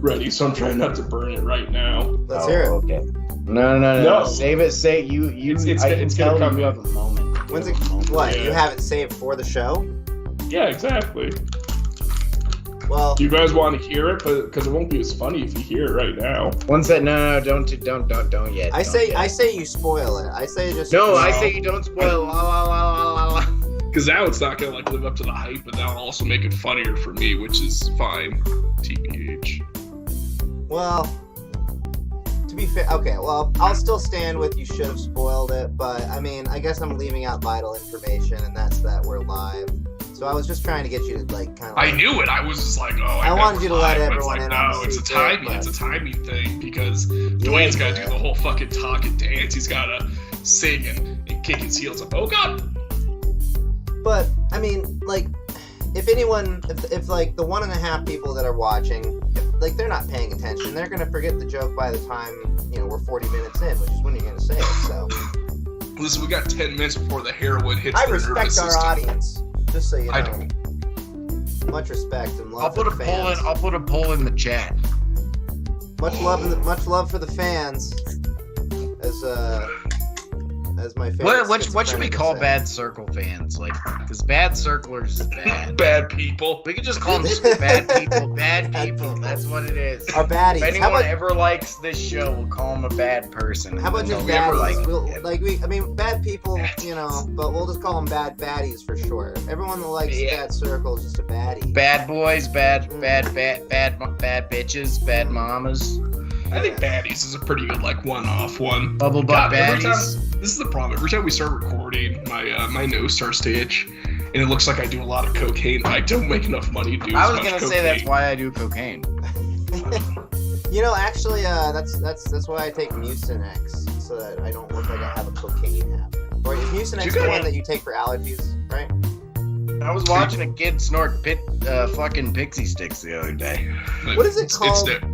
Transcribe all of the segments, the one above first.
ready, so I'm trying not to burn it right now. Let's hear it. Okay. No. Save it. Say you. It's gonna come you in. have a moment. When's it? What? You have it saved for the show? Yeah, exactly. Well, Do you guys want to hear it? Because it won't be as funny if you hear it right now. One sec. No, don't yet. I say you spoil it. I say just. No, I say you don't spoil. La la la la la la. Because now it's not gonna like live up to the hype, but that'll also make it funnier for me, which is fine. TBH. Well, to be fair, okay. Well, I'll still stand with you. Should have spoiled it, but I mean, I guess I'm leaving out vital information, and that's that we're live. So I was just trying to get you to like kind of. I knew it. I was just like, oh. I wanted you to let everyone like, in on no, the it's a secret, timing. but- It's a timing thing because Dwayne's got to do the whole fucking talk and dance. He's got to sing and kick his heels up. Oh god. But I mean, like, if anyone, if like the 1.5 people that are watching, like they're not paying attention, they're gonna forget the joke by the time we're 40 minutes in, which is when you're gonna say it. So. Listen, we got 10 minutes before the heroin hits I the nervous respect our system. audience, just so you know. I don't. Much respect and love I'll for put the a poll in. fans. I'll put a poll in the chat. Much love for the fans. As my favorite. What should we schizophrenic call would say. Bad Circle fans? Like, because Bad Circlers is bad. Bad people. We could just call them just bad people. Bad people. That's what it is. Our baddies. If anyone How about, ever likes this show, we'll call them a bad person. how about And just they'll never baddies? like it. I mean, bad people, but we'll just call them bad baddies for short. Everyone that likes Bad Circle is just a baddie. Bad boys, bad bitches, bad mamas. I think baddies is a pretty good like one-off one. Bubble butt every time, baddies. this is the problem. Every time we start recording, my nose starts to itch, and it looks like I do a lot of cocaine. I don't make enough money to do. I as was much gonna cocaine. say that's why I do cocaine. Actually, that's why I take Mucinex, so that I don't look like I have a cocaine habit. Or is Mucinex the one that you take for allergies, right? I was watching a kid snort fucking pixie sticks the other day. What is it called? It's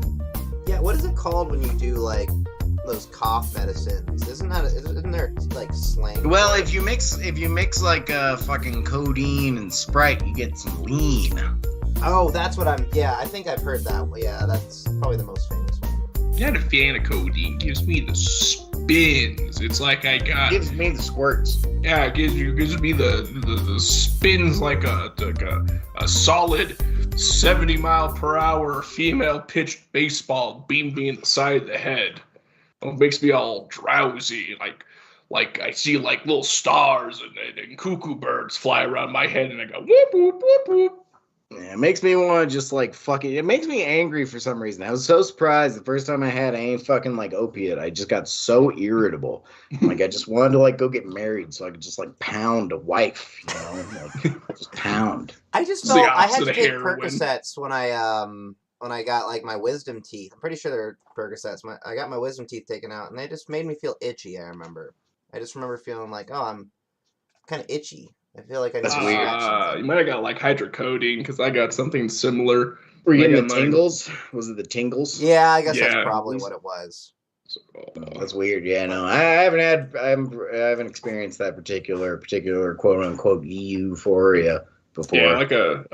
Yeah, what is it called when you do like those cough medicines? Isn't there like slang? Well, if you mix like fucking codeine and Sprite, you get some lean. Oh, that's what I think I've heard that one. Yeah, that's probably the most famous one. Not a fan of codeine. Gives me the spins. It's like I got. Gives me the squirts. Yeah, it gives me the spins like a solid 70-mile-per-hour female-pitched baseball beamed me in the side of the head. It makes me all drowsy, like I see like little stars and cuckoo birds fly around my head, and I go whoop whoop whoop whoop. Yeah, it makes me want to just like fucking. It makes me angry for some reason. I was so surprised the first time I had any fucking like opiate. I just got so irritable. Like I just wanted to like go get married so I could just like pound a wife, like just pound. I just It's felt the I had opposite to of take heroin. Percocets when I got like my wisdom teeth. I'm pretty sure they're Percocets. I got my wisdom teeth taken out, and they just made me feel itchy. I just remember feeling like, oh, I'm kind of itchy. I feel like I need That's to weird. scratch something. You might have got like hydrocodone because I got something similar. Were you Like getting the in my- tingles? Was it the tingles? Yeah, I guess Yeah. that's probably what it was. That's weird. Yeah, no, I haven't experienced that particular quote unquote euphoria before. Yeah, like a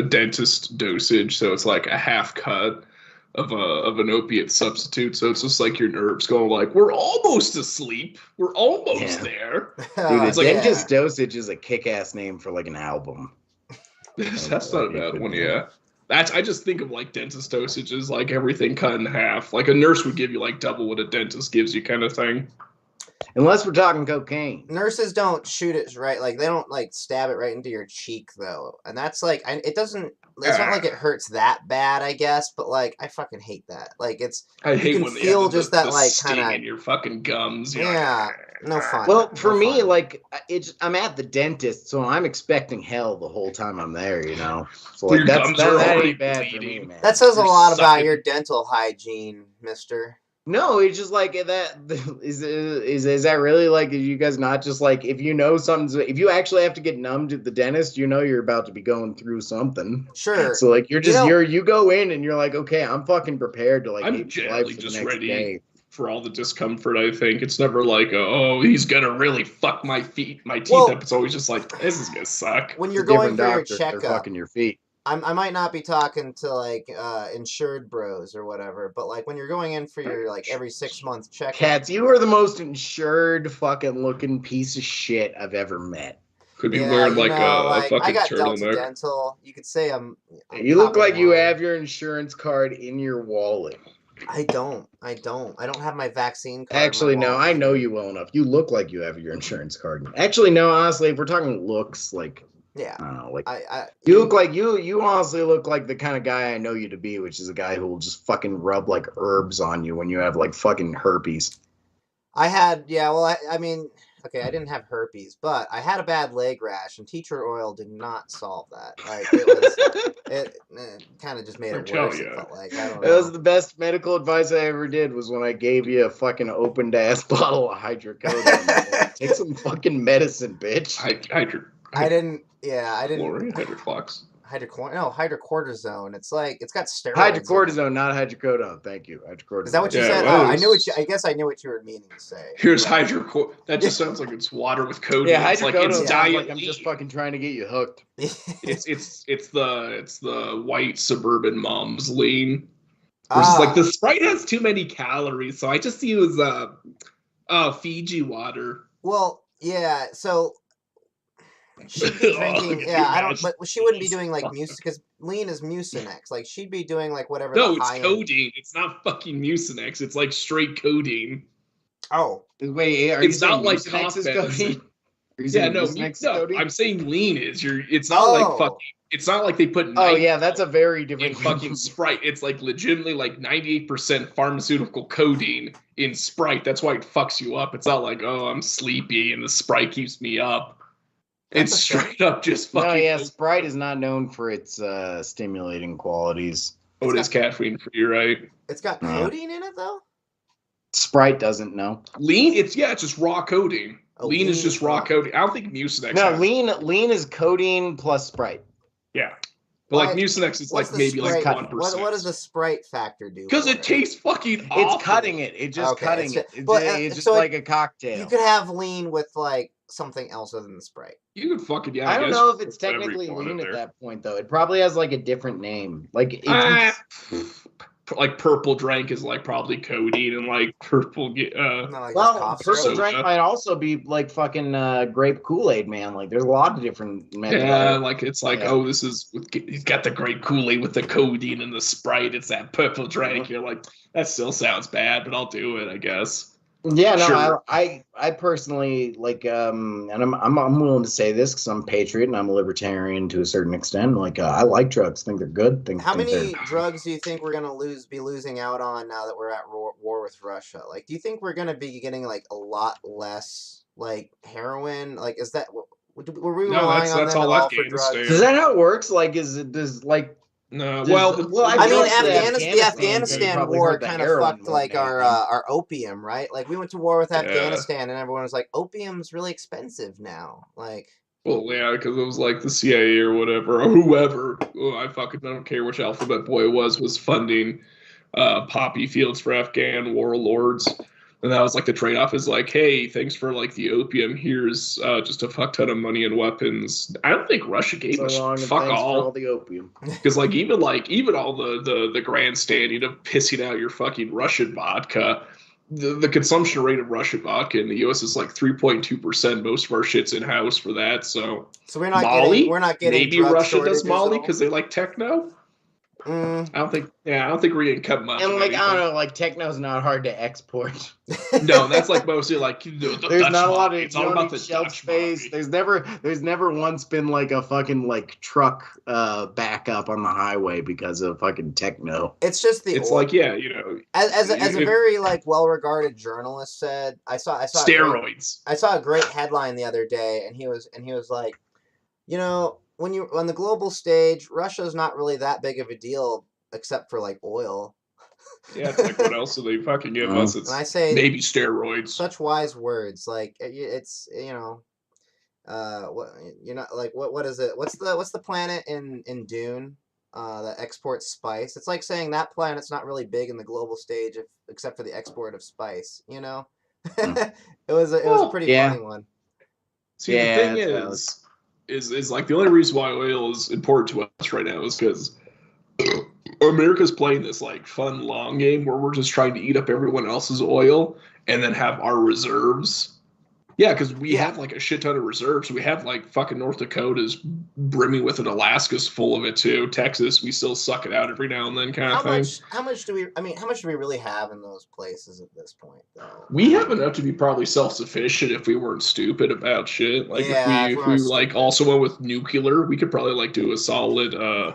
dentist dosage. So it's like a half cut of an opiate substitute. So it's just like your nerves going like, we're almost asleep. We're almost there. Dude, It's a like- dentist dosage is a kick-ass name for like an album. That's not a bad one, yeah. I just think of like dentist dosages, like everything cut in half. Like a nurse would give you like double what a dentist gives you kind of thing. Unless we're talking cocaine. Nurses don't shoot it right, like they don't like stab it right into your cheek though, and that's like it doesn't. It's not like it hurts that bad, I guess, but like I fucking hate that. Like I hate can when feel the just that, like, sting kinda- in your fucking gums. You're Yeah, like, no fun. Well, for No me, fun. like I'm at the dentist, so I'm expecting hell the whole time I'm there. You know, so Your like that's gums are that already ain't bad for me, bleeding. man. That says a You're lot about sucking. your dental hygiene, mister. No, it's just like that. Is that really like? Are you guys not just like if you know something's if you actually have to get numbed at the dentist, you know you're about to be going through something. Sure. So like you're just You know- you go in and you're like, okay, I'm fucking prepared to like I'm hate your generally life for just the next ready day. for all the discomfort. I think it's never like, oh, he's gonna really fuck my teeth Well- up. It's always just like, this is gonna suck. When you're It's a going different for your doctor, they're checkup, fucking your feet. I might not be talking to like insured bros or whatever, but like when you're going in for your like every 6 month checkup. Cats, you are the most insured fucking looking piece of shit I've ever met. Could be wearing like a I fucking got Delta turtleneck. Dental. You could say I'm You look like you have your insurance card in your wallet. I don't have my vaccine card. Actually, no, I know you well enough. You look like you have your insurance card. Actually, no, honestly, if we're talking looks, like, yeah, I don't know, like, you look like you honestly look like the kind of guy I know you to be, which is a guy who will just fucking rub like herbs on you when you have like fucking herpes. I mean, okay, I didn't have herpes, but I had a bad leg rash, and tea tree oil did not solve that. Like it kind of just made it worse. It felt like I don't know. That was the best medical advice I ever did. Was when I gave you a fucking opened ass bottle of hydrocodone. Take some fucking medicine, bitch. I didn't. Hydrocortisone. It's like it's got steroids. Hydrocortisone, not hydrocodone. Thank you. Hydrocortisone. Is that what you said? Oh, I knew what I guess I knew what you were meaning to say. Here's hydrocor. That just sounds like it's water with codeine. Yeah, it's like it's diet. Like I'm just fucking trying to get you hooked. it's the white suburban mom's lean. Which is like the Sprite has too many calories, so I just use Fiji water. Well, yeah, so she'd be drinking. But she wouldn't be doing like because lean is Mucinex. Like she'd be doing like whatever. No, it's codeine. It's not fucking Mucinex. It's like straight codeine. Oh, wait, it's not like codeine. Yeah, no. I'm saying lean is It's not like fucking. It's not like they put. Oh yeah, that's a very different fucking Sprite. It's like legitimately like 98% pharmaceutical codeine in Sprite. That's why it fucks you up. It's not like, oh, I'm sleepy and the Sprite keeps me up. It's straight up just fucking. No, yeah, Sprite is not known for its stimulating qualities. Oh, it is caffeine free, right? It's got codeine in it though. Sprite doesn't know. Lean, it's just raw codeine. Lean is just raw codeine. I don't think Mucinex. No, lean is codeine plus Sprite. Yeah. But like Mucinex is like maybe like 1%. What does the Sprite factor do? Because it tastes fucking awful. It's cutting it. It's just cutting it. It's just like a cocktail. You could have lean with like something else other than the Sprite. You could fucking I don't know if it's technically lean at that point though. It probably has like a different name. Like like purple drank is like probably codeine and like purple purple drank might also be like fucking grape Kool-Aid, man. Like there's a lot of different like it's like this is he's got the grape Kool-Aid with the codeine and the Sprite. It's that purple drank. You're like, that still sounds bad, but I'll do it, I guess. Yeah, no, sure. I personally like, and I'm willing to say this because I'm a patriot and I'm a libertarian to a certain extent. Like, I like drugs, think they're good. How many drugs do you think we're gonna be losing out on now that we're at war with Russia? Like, do you think we're gonna be getting like a lot less like heroin? Like, is that were we relying on them at all for drugs? Is that how it works? Like, does like. No, I mean, the Afghanistan war kind of fucked like our opium, right? Like we went to war with Afghanistan, and everyone was like, "Opium's really expensive now." Like, well, yeah, because it was like the CIA or whatever, or whoever. I fucking don't care which alphabet boy it was funding poppy fields for Afghan warlords. And that was like the trade-off is like, hey, thanks for like the opium. Here's just a fuck ton of money and weapons. I don't think Russia gave us fuck all the opium. Because like even all the grandstanding of pissing out your fucking Russian vodka, the consumption rate of Russian vodka in the U.S. is like 3.2%. Most of our shit's in house for that. So we're not getting maybe Russia does Molly because they like techno. I don't think we're getting cut much. And like I don't know, like techno's not hard to export. No, that's like mostly like the there's Dutch not a lot of it's all about the shelf Dutch space. There's never once been like a fucking like truck backup on the highway because of fucking techno. It's just like you know as a very like well regarded journalist said, I saw steroids. I saw a great headline the other day, and he was like, you know. When you're on the global stage, Russia's not really that big of a deal, except for like oil. Yeah, it's like what else do they fucking give us? It's maybe steroids. Such wise words, like it's what you're not like what is it? What's the planet in Dune that exports spice? It's like saying that planet's not really big in the global stage, except for the export of spice. You know, it was a pretty funny one. See, the thing is. is like the only reason why oil is important to us right now is because America's playing this like fun long game where we're just trying to eat up everyone else's oil and then have our reserves. Yeah, because we have like a shit ton of reserves. We have like fucking North Dakota's brimming with it. Alaska's full of it too. Texas, we still suck it out every now and then, kind of thing. How much do we? I mean, how much do we really have in those places at this point, though? We have enough to be probably self-sufficient if we weren't stupid about shit. Like if we like also went with nuclear, we could probably like do a solid.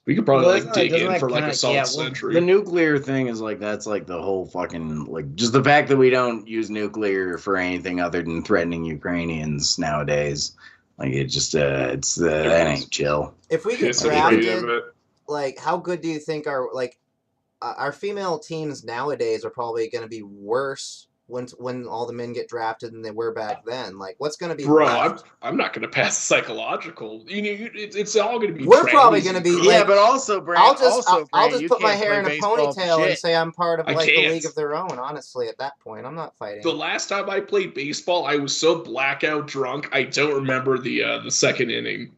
We could probably like dig in for like a solid century. The nuclear thing is like that's like the whole fucking like just the fact that we don't use nuclear for anything other than threatening Ukrainians nowadays. Like it just that ain't chill. If we get drafted, like how good do you think our female teams nowadays are probably going to be worse when all the men get drafted than they were back then? Like, what's going to be? Bro, I'm not going to pass psychological. It's all going to be. We're probably going to be. Yeah, but also, Brand, I'll just put my hair in a ponytail and say I'm part of like the League of Their Own. Honestly, at that point, I'm not fighting. The last time I played baseball, I was so blackout drunk, I don't remember the second inning.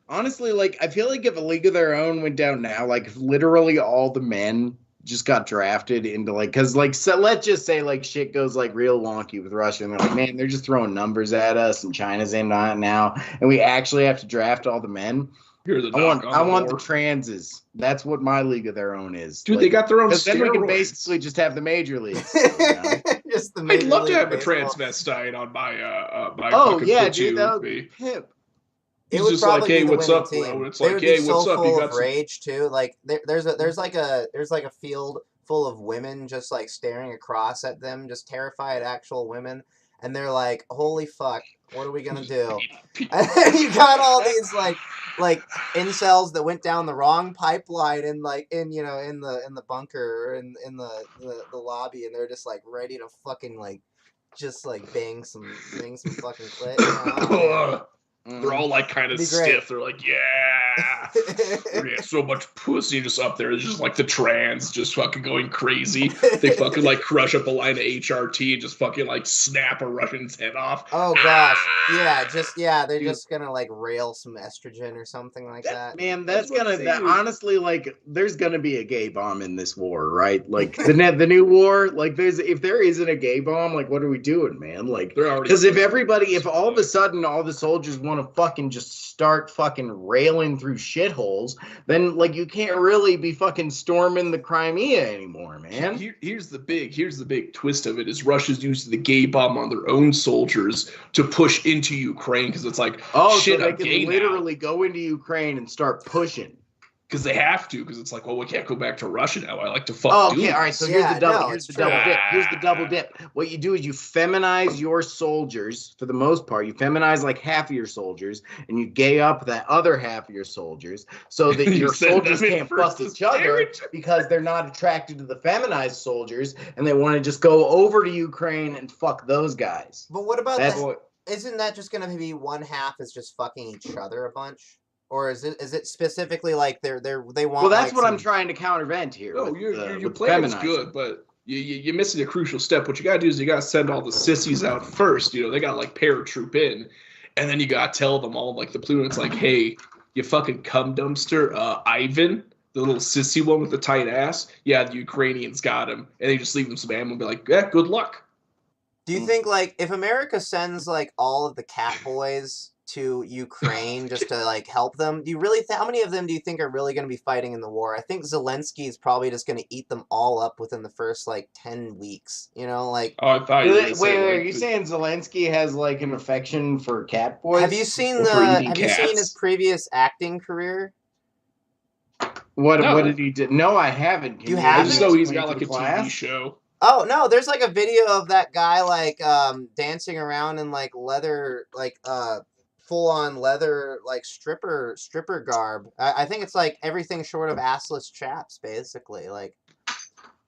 Honestly, like I feel like if a League of Their Own went down now, like if literally all the men just got drafted into like, because like, so let's just say like shit goes like real wonky with Russia and they're like, man, they're just throwing numbers at us and China's in on it now and we actually have to draft all the men. I want the transes. That's what my League of Their Own is. Dude, like, they got their own steroids. Then we can basically just have the major leagues. You know? I'd love to have a transvestite on my my oh yeah, dude, that would be hip. It was just like, hey, what's up, bro? It's like, hey, what's up? You got rage too. Like there's like a field full of women just like staring across at them, just terrified actual women, and they're like, holy fuck, what are we gonna do? And you got all these like incels that went down the wrong pipeline and like in the bunker or in the lobby, and they're just like ready to fucking like just like bang some fucking clit. You know? They're all like kind of stiff. They're like, yeah, we're gonna get so much pussy just up there. It's just like the trans just fucking going crazy. They fucking like crush up a line of HRT and just fucking like snap a Russian's head off. Oh gosh, yeah, they're just gonna like rail some estrogen or something like that. Man, that's honestly like there's gonna be a gay bomb in this war, right? Like the new war, like if there isn't a gay bomb, like what are we doing, man? Like because if all of a sudden all the soldiers want to fucking just start fucking railing through shitholes, then like you can't really be fucking storming the Crimea anymore, man. Here's the big twist of it is Russia's using the gay bomb on their own soldiers to push into Ukraine because it's like shit, so they can literally go into Ukraine and start pushing. Because they have to, because it's like, well, we can't go back to Russia now. I like to fuck. Okay, all right. So here's the double dip. What you do is you feminize your soldiers for the most part. You feminize like half of your soldiers, and you gay up that other half of your soldiers, so that your soldiers can't fuck each other because they're not attracted to the feminized soldiers, and they want to just go over to Ukraine and fuck those guys. But what about that? Isn't that just going to be one half is just fucking each other a bunch? Or is it specifically like they want? Well, that's like what I'm trying to countervent here. No, your plan is good, but you're missing a crucial step. What you gotta do is you gotta send all the sissies out first. You know, they gotta like paratroop in, and then you gotta tell them all like the platoon. It's like, hey, you fucking cum dumpster, Ivan, the little sissy one with the tight ass. Yeah, the Ukrainians got him, and they just leave them some ammo and be like, yeah, good luck. Do you think like if America sends like all of the cat boys to Ukraine just to like help them, do you really how many of them do you think are really going to be fighting in the war? I think Zelensky is probably just going to eat them all up within the first like 10 weeks, you know, like. Oh, I thought are you saying Zelensky has like an affection for cat boys? Have you seen his previous acting career? What did he do? No, I haven't. You haven't? I just know he's got like a TV show. Oh no, there's like a video of that guy like dancing around in like leather like full on leather like stripper garb. I think it's like everything short of assless chaps, basically. Like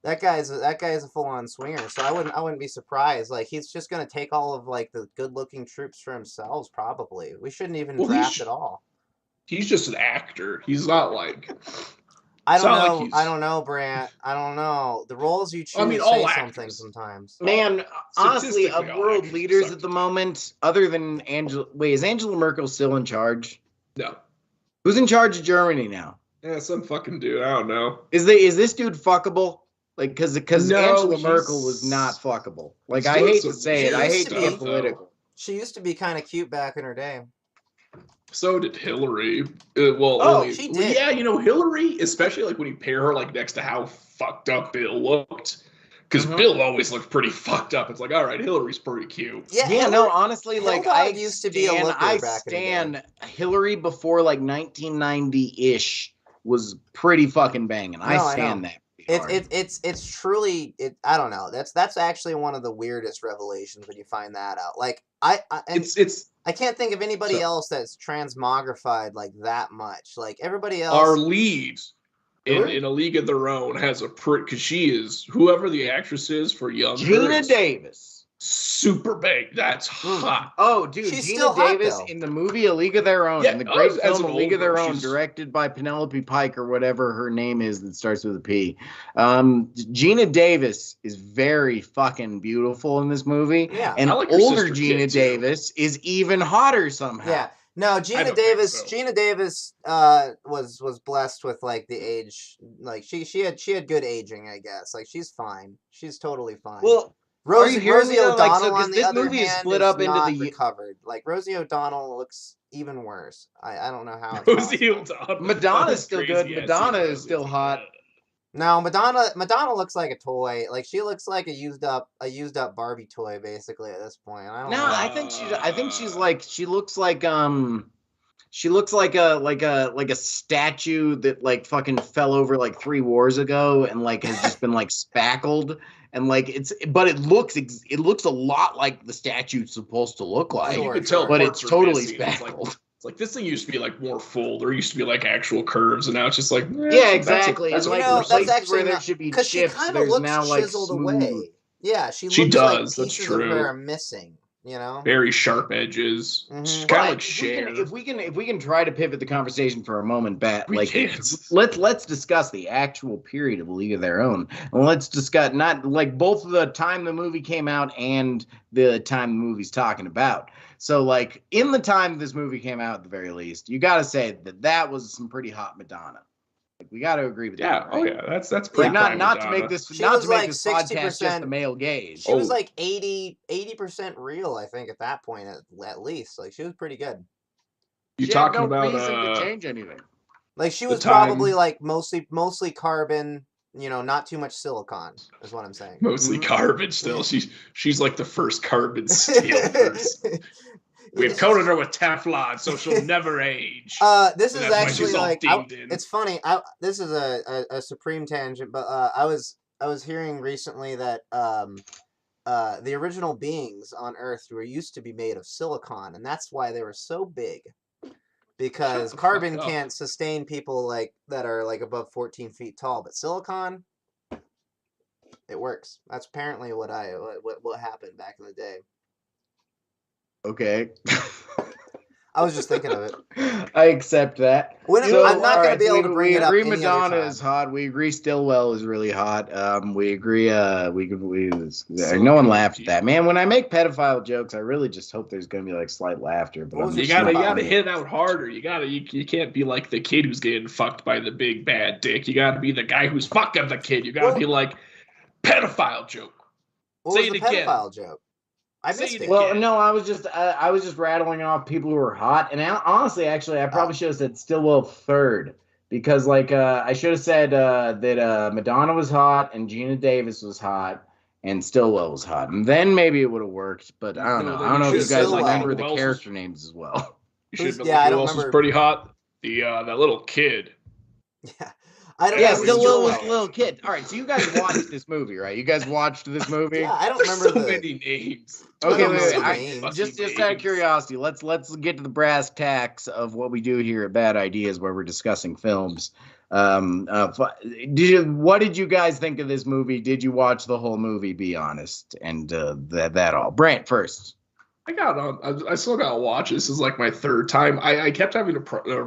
that guy's a full on swinger, so I wouldn't be surprised. Like he's just gonna take all of like the good looking troops for himself, probably. We shouldn't even draft at all. He's just an actor. He's not like I don't not like know. he's- I don't know, Brant. I don't know. The roles you choose I mean, all say actors. something sometimes. Man, honestly, of Statistically, all world actors leaders suck. at the moment, other than Angela. Wait, is Angela Merkel still in charge? No. Who's in charge of Germany now? Yeah, some fucking dude. I don't know. Is this dude fuckable? Like, because No, Angela he's- Merkel was not fuckable. Like, he's I doing hate to some say it. I weird hate to stuff, get though. political. She used to be kind of cute back in her day. So did Hillary. She did. Yeah, Hillary, especially like when you pair her like next to how fucked up Bill looked, because Mhm. Bill always looked pretty fucked up. It's like, all right, Hillary's pretty cute. Yeah, no, honestly, like Hillary used to be a looker I back in the day. stand Hillary before like 1990-ish was pretty fucking banging. I No, I stand know. that. pretty hard. It's truly I don't know. That's actually one of the weirdest revelations when you find that out. Like and It's I can't think of anybody So- else that's transmogrified like that much. Like everybody else. our lead Hillary? in A League of Their Own has a pretty, because she is, whoever the actress is for young Gina girls, Davis. super big. That's hot. Oh, dude, She's Gina still hot, Davis though. in the movie A League of Their Own, Yeah, in the great as film an A League of old Their girl, Own, she's- directed by Penelope Pike or whatever her name is that starts with a P. Gina Davis is very fucking beautiful in this movie. Yeah. And I like her older sister Gina Kit, too. Davis is even hotter somehow. Yeah. No, Gina don't think Davis. so. Gina Davis was blessed with like the age. Like she had good aging, I guess. Like she's fine. She's totally fine. Well, Rosie, you hearing Rosie me, though? Like, so, O'Donnell 'cause on the this other movie is hand split is up into not the- recovered. Like Rosie O'Donnell looks even worse. I don't know how. It's Rosie possible. O'Donnell. Madonna's That's still crazy good. ass Madonna scene, is still Rosie. hot. No, Madonna looks like a toy. Like she looks like a used up Barbie toy basically at this point. I don't No, know. I think she's like she looks like a statue that like fucking fell over like 3 wars ago and like has just been like spackled and like it looks a lot like the statue's supposed to look like, Sure, You can tell, but parts it's are totally missing. It's like- spackled. It's like this thing used to be like more full. There used to be like actual curves, and now it's just like Yeah, exactly. That's It's a, like You know, the that's places actually where there not- should be Because she chips, kind of there's looks now like chiseled smooth. away. Yeah, She looks does, like that's pieces true. of her are missing. You know. very sharp edges. Mhm. She's kind But of like Cher. if we can try to pivot the conversation for a moment back, We like can't. let's discuss the actual period of A League of Their Own, and let's discuss not like both the time the movie came out and the time the movie's talking about. So like in the time this movie came out, at the very least, you got to say that was some pretty hot Madonna. Like we got to agree with Yeah, that. oh right? yeah, that's pretty. Like prime not to Madonna. make this She not was to make like this podcast just 60%. a male gaze. She was Oh. like 80% real, I think, at that point at least. Like she was pretty good. You She talking had no about reason to change anything. Like she The was probably time- like mostly carbon, not too much silicon, is what I'm saying. mostly Mhm. carbon still. She's like the first carbon steel person. We've coated her with Teflon, so she'll never age. This And is that's why actually she's all like dinged in. it's funny. This is a supreme tangent, but I was hearing recently that the original beings on Earth were used to be made of silicon, and that's why they were so big. Because the fuck carbon up. can't sustain people like that are like above 14 feet tall, but silicon, it works. That's apparently what happened back in the day. Okay. I was just thinking of it. I accept that. When So, I'm not all going right, to be so able to bring we it up agree any Madonna other time. is hot. We agree Stillwell is really hot. We agree. No one laughed at that, man. When I make pedophile jokes, I really just hope there's going to be like slight laughter. But What I'm was You just gotta, not you gotta doing hit it out harder. You can't be like the kid who's getting fucked by the big bad dick. You gotta be the guy who's fucking the kid. You gotta Well- be like pedophile joke. What Say was it the again. pedophile joke? I Say missed it it. again. Well, no, I was just rattling off people who were hot, and honestly, actually, I probably should have said Stillwell third because, like, I should have said that Madonna was hot and Gina Davis was hot and Stillwell was hot, and then maybe it would have worked. But I don't No, know. then I don't know if you you should guys have said remember Stillwell. the Who else was- character names as well. You should have Yeah, I who don't else was remember. pretty hot? The that little kid. Yeah, I don't Yeah, remember Stillwell was Stillwell. a little kid. All right, so you guys watched this movie, right? You guys watched this movie. Yeah, I don't There's remember so the. many names. Okay, don't wait, know wait. the I, names. just out of curiosity, let's get to the brass tacks of what we do here at Bad Ideas, where we're discussing films. What did you guys think of this movie? Did you watch the whole movie? Be honest, and that all. Brant first. I got on. I still got to watch. This is like my third time. I kept having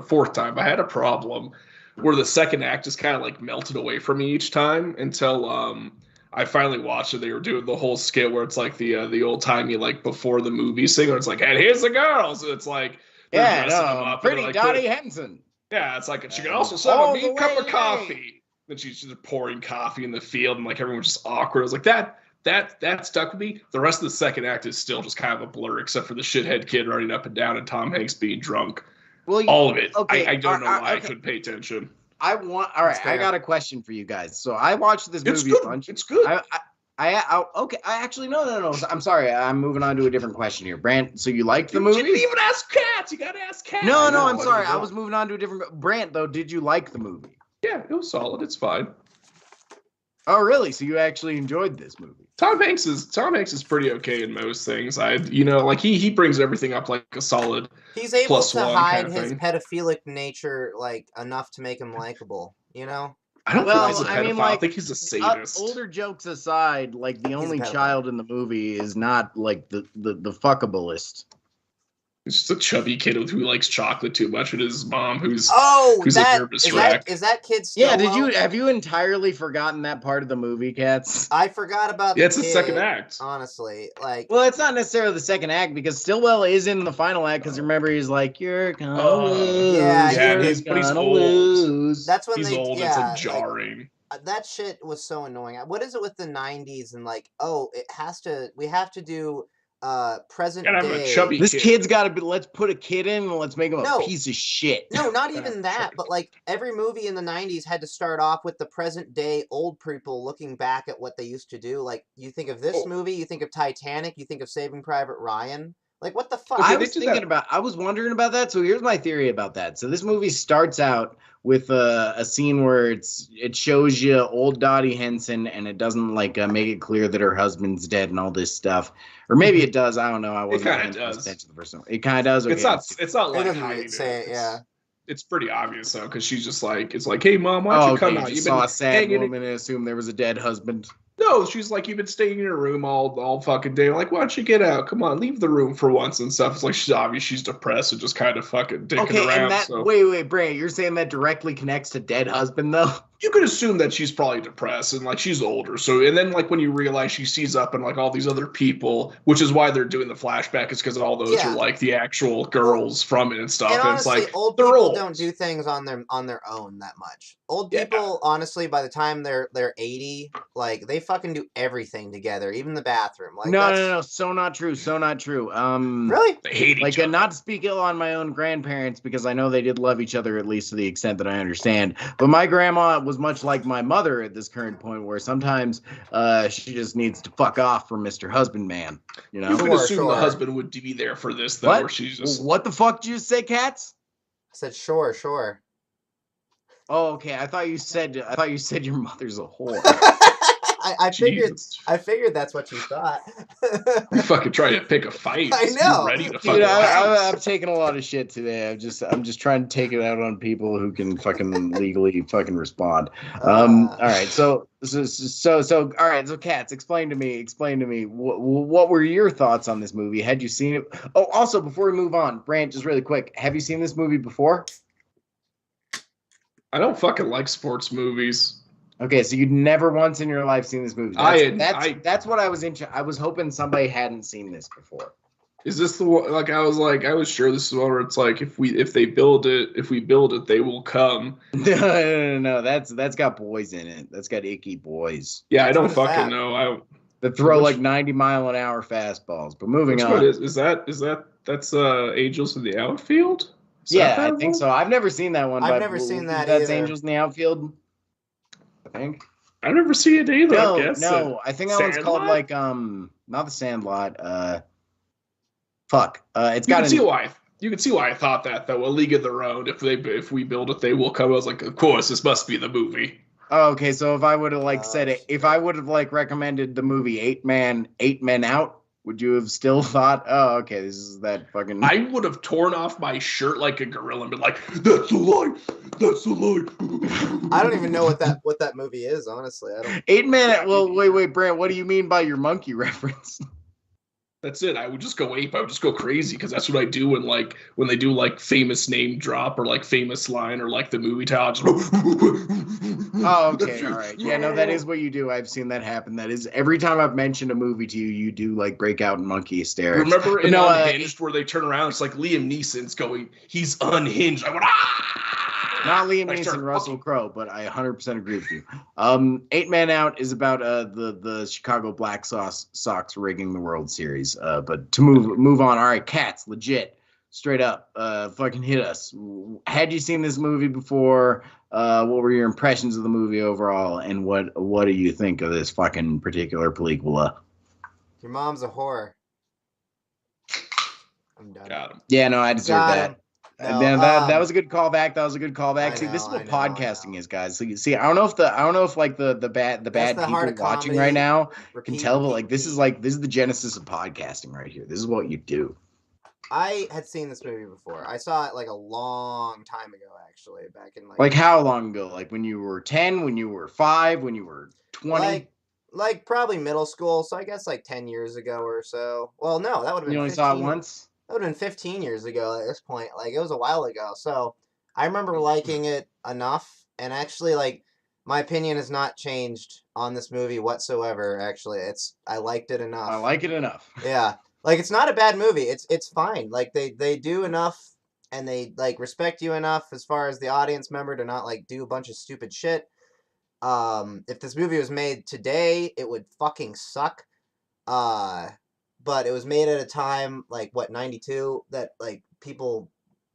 fourth time. I had a problem where the second act just kind of like melted away from me each time until I finally watched it. They were doing the whole skit where it's like the old timey like before the movie scene where it's like, and here's the girls. And it's like they're dressing them up. Pretty like, Dottie Henson. Yeah, it's like she can also serve a mean cup of coffee. Then she's just pouring coffee in the field, and like everyone's just awkward. I was like, that stuck with me. The rest of the second act is still just kind of a blur, except for the shithead kid running up and down and Tom Hanks being drunk. Well, all of it. Okay, I don't know why I couldn't pay attention. All right, I got a question for you guys. So I watched this movie a bunch. It's good. Okay. I actually no. I'm sorry. I'm moving on to a different question here, Brant. So you liked the movie? You didn't even ask Cats. You got to ask Cats. No. I'm sorry. I was moving on to a different. Brant, though, did you like the movie? Yeah, it was solid. It's fine. Oh, really? So you actually enjoyed this movie? Tom Hanks is pretty okay in most things. He brings everything up like a solid. He's able to hide kind of his pedophilic nature like enough to make him likable. You know. I don't think he's a pedophile. I think he's a sadist. Older jokes aside, like the only child in the movie is not like the fuckablest. He's just a chubby kid who likes chocolate too much, and his mom who's a nervous wreck. Is that kid still have you entirely forgotten that part of the movie, Cats? I forgot about it's the second act. Honestly, well, it's not necessarily the second act because Stillwell is in the final act because remember he's like, you're gonna lose. Yeah, he's old. Lose. That's when he's old. It's jarring. That shit was so annoying. What is it with the 90s and like, we have to do present day. This kid's got to be. Let's put a kid in and let's make him a piece of shit. No, not even that. But like every movie in the 90s had to start off with the present day old people looking back at what they used to do. Like you think of this movie, you think of Titanic, you think of Saving Private Ryan. Like what the fuck? I was wondering about that. So here's my theory about that. So this movie starts out with a scene where it shows you old Dottie Henson and it doesn't like make it clear that her husband's dead and all this stuff. Or maybe it does. I don't know. I wasn't paying attention to the first one. It kind of does. Okay. It's not like hiding say it. Yeah. It's pretty obvious though, because she's just like, it's like, hey mom, why don't you come out? You saw a sad woman and assumed there was a dead husband. No, she's like, you've been staying in your room all fucking day. Like, why don't you get out? Come on, leave the room for once and stuff. It's like she's obvious she's depressed and just kind of fucking dicking around. And wait, Brant, you're saying that directly connects to dead husband though? You could assume that she's probably depressed and like she's older. So and then like when you realize she sees up and like all these other people, which is why they're doing the flashback, is because all those are like the actual girls from it and stuff. And honestly, it's like old people don't do things on their own that much. Old people, honestly, by the time they're 80, like they fucking do everything together, even the bathroom. Like no, so not true. Really? They hate each other. Not to speak ill on my own grandparents because I know they did love each other at least to the extent that I understand. But my grandma was much like my mother at this current point, where sometimes she just needs to fuck off from Mr. Husband Man. You know, you could assume the husband would be there for this, though. Where she's just what the fuck did you say, Cats? I said sure. Oh, okay. I thought you said your mother's a whore. I figured that's what you thought. You fucking trying to pick a fight. I know. You're ready to fucking I'm taking a lot of shit today. I'm just trying to take it out on people who can fucking legally fucking respond. All right. So all right. So Cats, explain to me what were your thoughts on this movie? Had you seen it? Oh, also before we move on, Brant, just really quick, have you seen this movie before? I don't fucking like sports movies. Okay, so you'd never once in your life seen this movie. That's what I was into. I was hoping somebody hadn't seen this before. Is this the one? I was sure this is one where it's like if we build it, they will come. No. That's got boys in it. That's got icky boys. Yeah, I don't fucking know. They throw like 90-mile-an-hour fastballs. But moving on. Is that's Angels in the Outfield? I think so. I've never seen that one. I've never seen that. That's Angels in the Outfield. I think. I've never seen it either. No. I think that one's called like not the Sandlot. Fuck. It's got. You can see why I thought that though. A League of Their Own. If we build it, they will come. I was like, of course, this must be the movie. Oh, okay. So if I would have said it, if I would have recommended the movie Eight Men Out, would you have still thought, oh, okay, this is that fucking... I would have torn off my shirt like a gorilla and been like, that's a lie! That's a lie! I don't even know what that movie is, honestly. I don't... 8 Men... Well, wait, Brant, what do you mean by your monkey reference? That's it. I would just go ape. I would just go crazy because that's what I do when they do like famous name drop or like famous line or like the movie title. Oh, okay, all right. Yeah, no, that is what you do. I've seen that happen. That is every time I've mentioned a movie to you, you do like break out in monkey hysterics. Remember in Unhinged where they turn around, it's like Liam Neeson's going, he's unhinged. I went, ah! Not Liam Neeson, Russell Crowe, but I 100% agree with you. 8 Man Out is about the Chicago Black Sox rigging the World Series. But to move on. All right, Cats, legit, straight up, fucking hit us. Had you seen this movie before? What were your impressions of the movie overall, and what do you think of this fucking particular película? Your mom's a whore. I'm done. Got him. Yeah, no, I deserve that. No, that was a good callback. That was a good callback. See, this is what podcasting is, guys. So you see, I don't know if the bad people watching right now can tell, but like this is the genesis of podcasting right here. This is what you do. I had seen this movie before. I saw it like a long time ago, actually, back in like how long ago? Like when you were 10, when you were 5, when you were 20? Like probably middle school. So I guess like 10 years ago or so. Well, no, that would have been. You only saw it once. That would have been 15 years ago at this point. Like, it was a while ago. So I remember liking it enough. And actually, like, my opinion has not changed on this movie whatsoever, actually. I liked it enough. I like it enough. Yeah. Like, it's not a bad movie. It's fine. Like, they do enough and they, like, respect you enough as far as the audience member to not, like, do a bunch of stupid shit. If this movie was made today, it would fucking suck. But it was made at a time, like, 92, that, like, people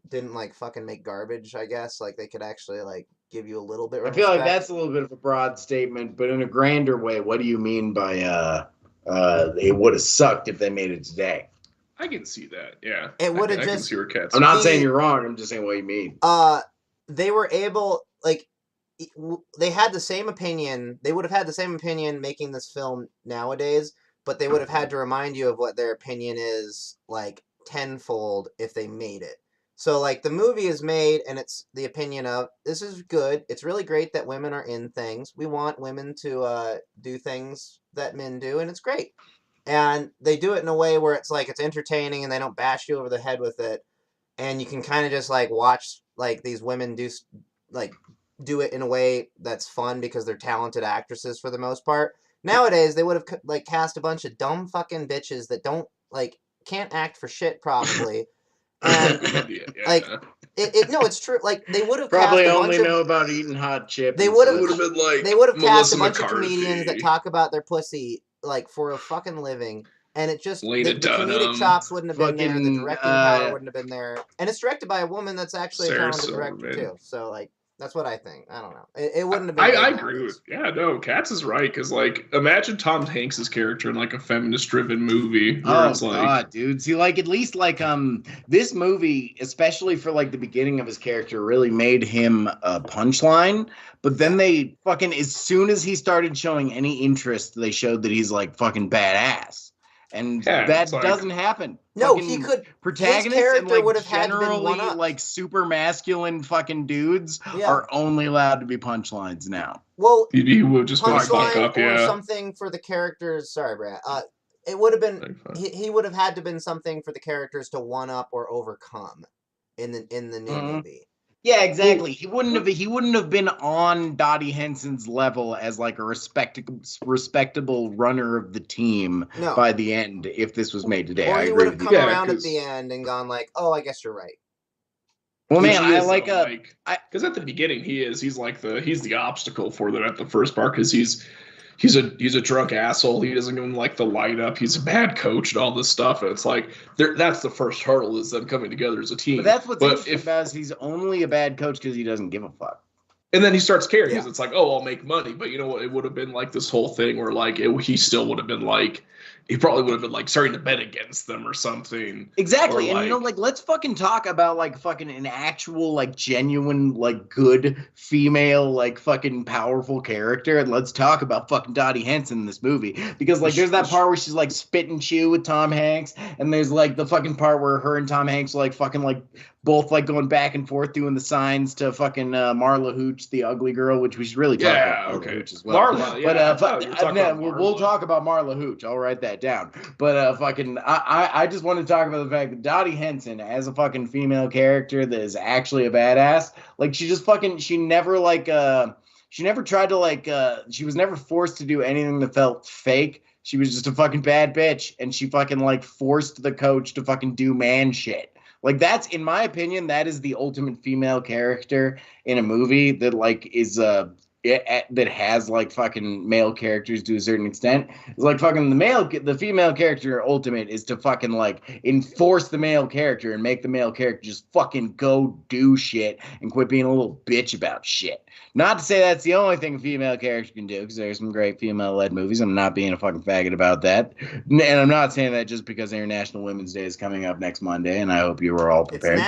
didn't, like, fucking make garbage, I guess. Like, they could actually, like, give you a little bit of respect. I feel like that's a little bit of a broad statement, but in a grander way, what do you mean by, it would have sucked if they made it today? I can see that, yeah. It would have I just... can see where Cats... I'm not saying you're wrong, I'm just saying what you mean. They were able, like, they had the same opinion. They would have had the same opinion making this film nowadays, but they would have had to remind you of what their opinion is, like, tenfold if they made it. So, like, the movie is made, and it's the opinion of, this is good. It's really great that women are in things. We want women to do things that men do, and it's great. And they do it in a way where it's, like, it's entertaining, and they don't bash you over the head with it. And you can kind of just, like, watch, like, these women do it in a way that's fun because they're talented actresses for the most part. Nowadays, they would have, like, cast a bunch of dumb fucking bitches that don't, like, can't act for shit, probably. And, like, no, it's true. Like, they would have probably cast only know about eating hot chips. They would have been like they would have cast a bunch McCarthy. of comedians that talk about their pussy, like, for a fucking living. And it just, the comedic chops wouldn't have been there, the directing power wouldn't have been there. And it's directed by a woman that's actually a talented director, too. So, like, that's what I think. I don't know. It wouldn't have been. I agree with. Yeah, no, Katz is right because, like, imagine Tom Hanks's character in like a feminist-driven movie. Oh God, dude! See, like, at least like this movie, especially for like the beginning of his character, really made him a punchline. But then they fucking, as soon as he started showing any interest, they showed that he's like fucking badass. And that doesn't happen. No, he could. Protagonists and like generally like super masculine fucking dudes are only allowed to be punchlines now. Well, he would just fuck up, or something for the characters. Sorry, Brad. It would have been. He would have had to been something for the characters to one up or overcome in the new movie. Yeah, exactly. He wouldn't have been on Dottie Henson's level as like a respectable runner of the team by the end if this was made today. Or he would have come around at the end and gone like, "Oh, I guess you're right." Well, man, I like because at the beginning he's the obstacle for them at the first part because he's a drunk asshole. He doesn't even like the light up. He's a bad coach and all this stuff. And it's like that's the first hurdle is them coming together as a team. But that's what's interesting about is he's only a bad coach because he doesn't give a fuck. And then he starts caring because it's like, oh, I'll make money. But you know what? It would have been like this whole thing where like he still would have been like. He probably would have been like starting to bet against them or something. Exactly. And you know, like, let's fucking talk about like fucking an actual, like, genuine, like, good female, like, fucking powerful character. And let's talk about fucking Dottie Henson in this movie. Because, like, there's that part where she's like spit and chew with Tom Hanks. And there's like the fucking part where her and Tom Hanks are like fucking like both like going back and forth doing the signs to fucking Marla Hooch, the ugly girl, which we should really talk about Marla Hooch as well. Marla, yeah. We'll talk about Marla Hooch. I'll write that down. But fucking, I just want to talk about the fact that Dottie Henson as a fucking female character that is actually a badass. Like she just fucking, she never tried to like, she was never forced to do anything that felt fake. She was just a fucking bad bitch, and she fucking like forced the coach to fucking do man shit. Like that's, in my opinion, that is the ultimate female character in a movie that like is that has like fucking male characters to a certain extent. It's like fucking the female character ultimate is to fucking like enforce the male character and make the male character just fucking go do shit and quit being a little bitch about shit. Not to say that's the only thing a female character can do, because there's some great female-led movies. I'm not being a fucking faggot about that. And I'm not saying that just because International Women's Day is coming up next Monday, and I hope you were all prepared.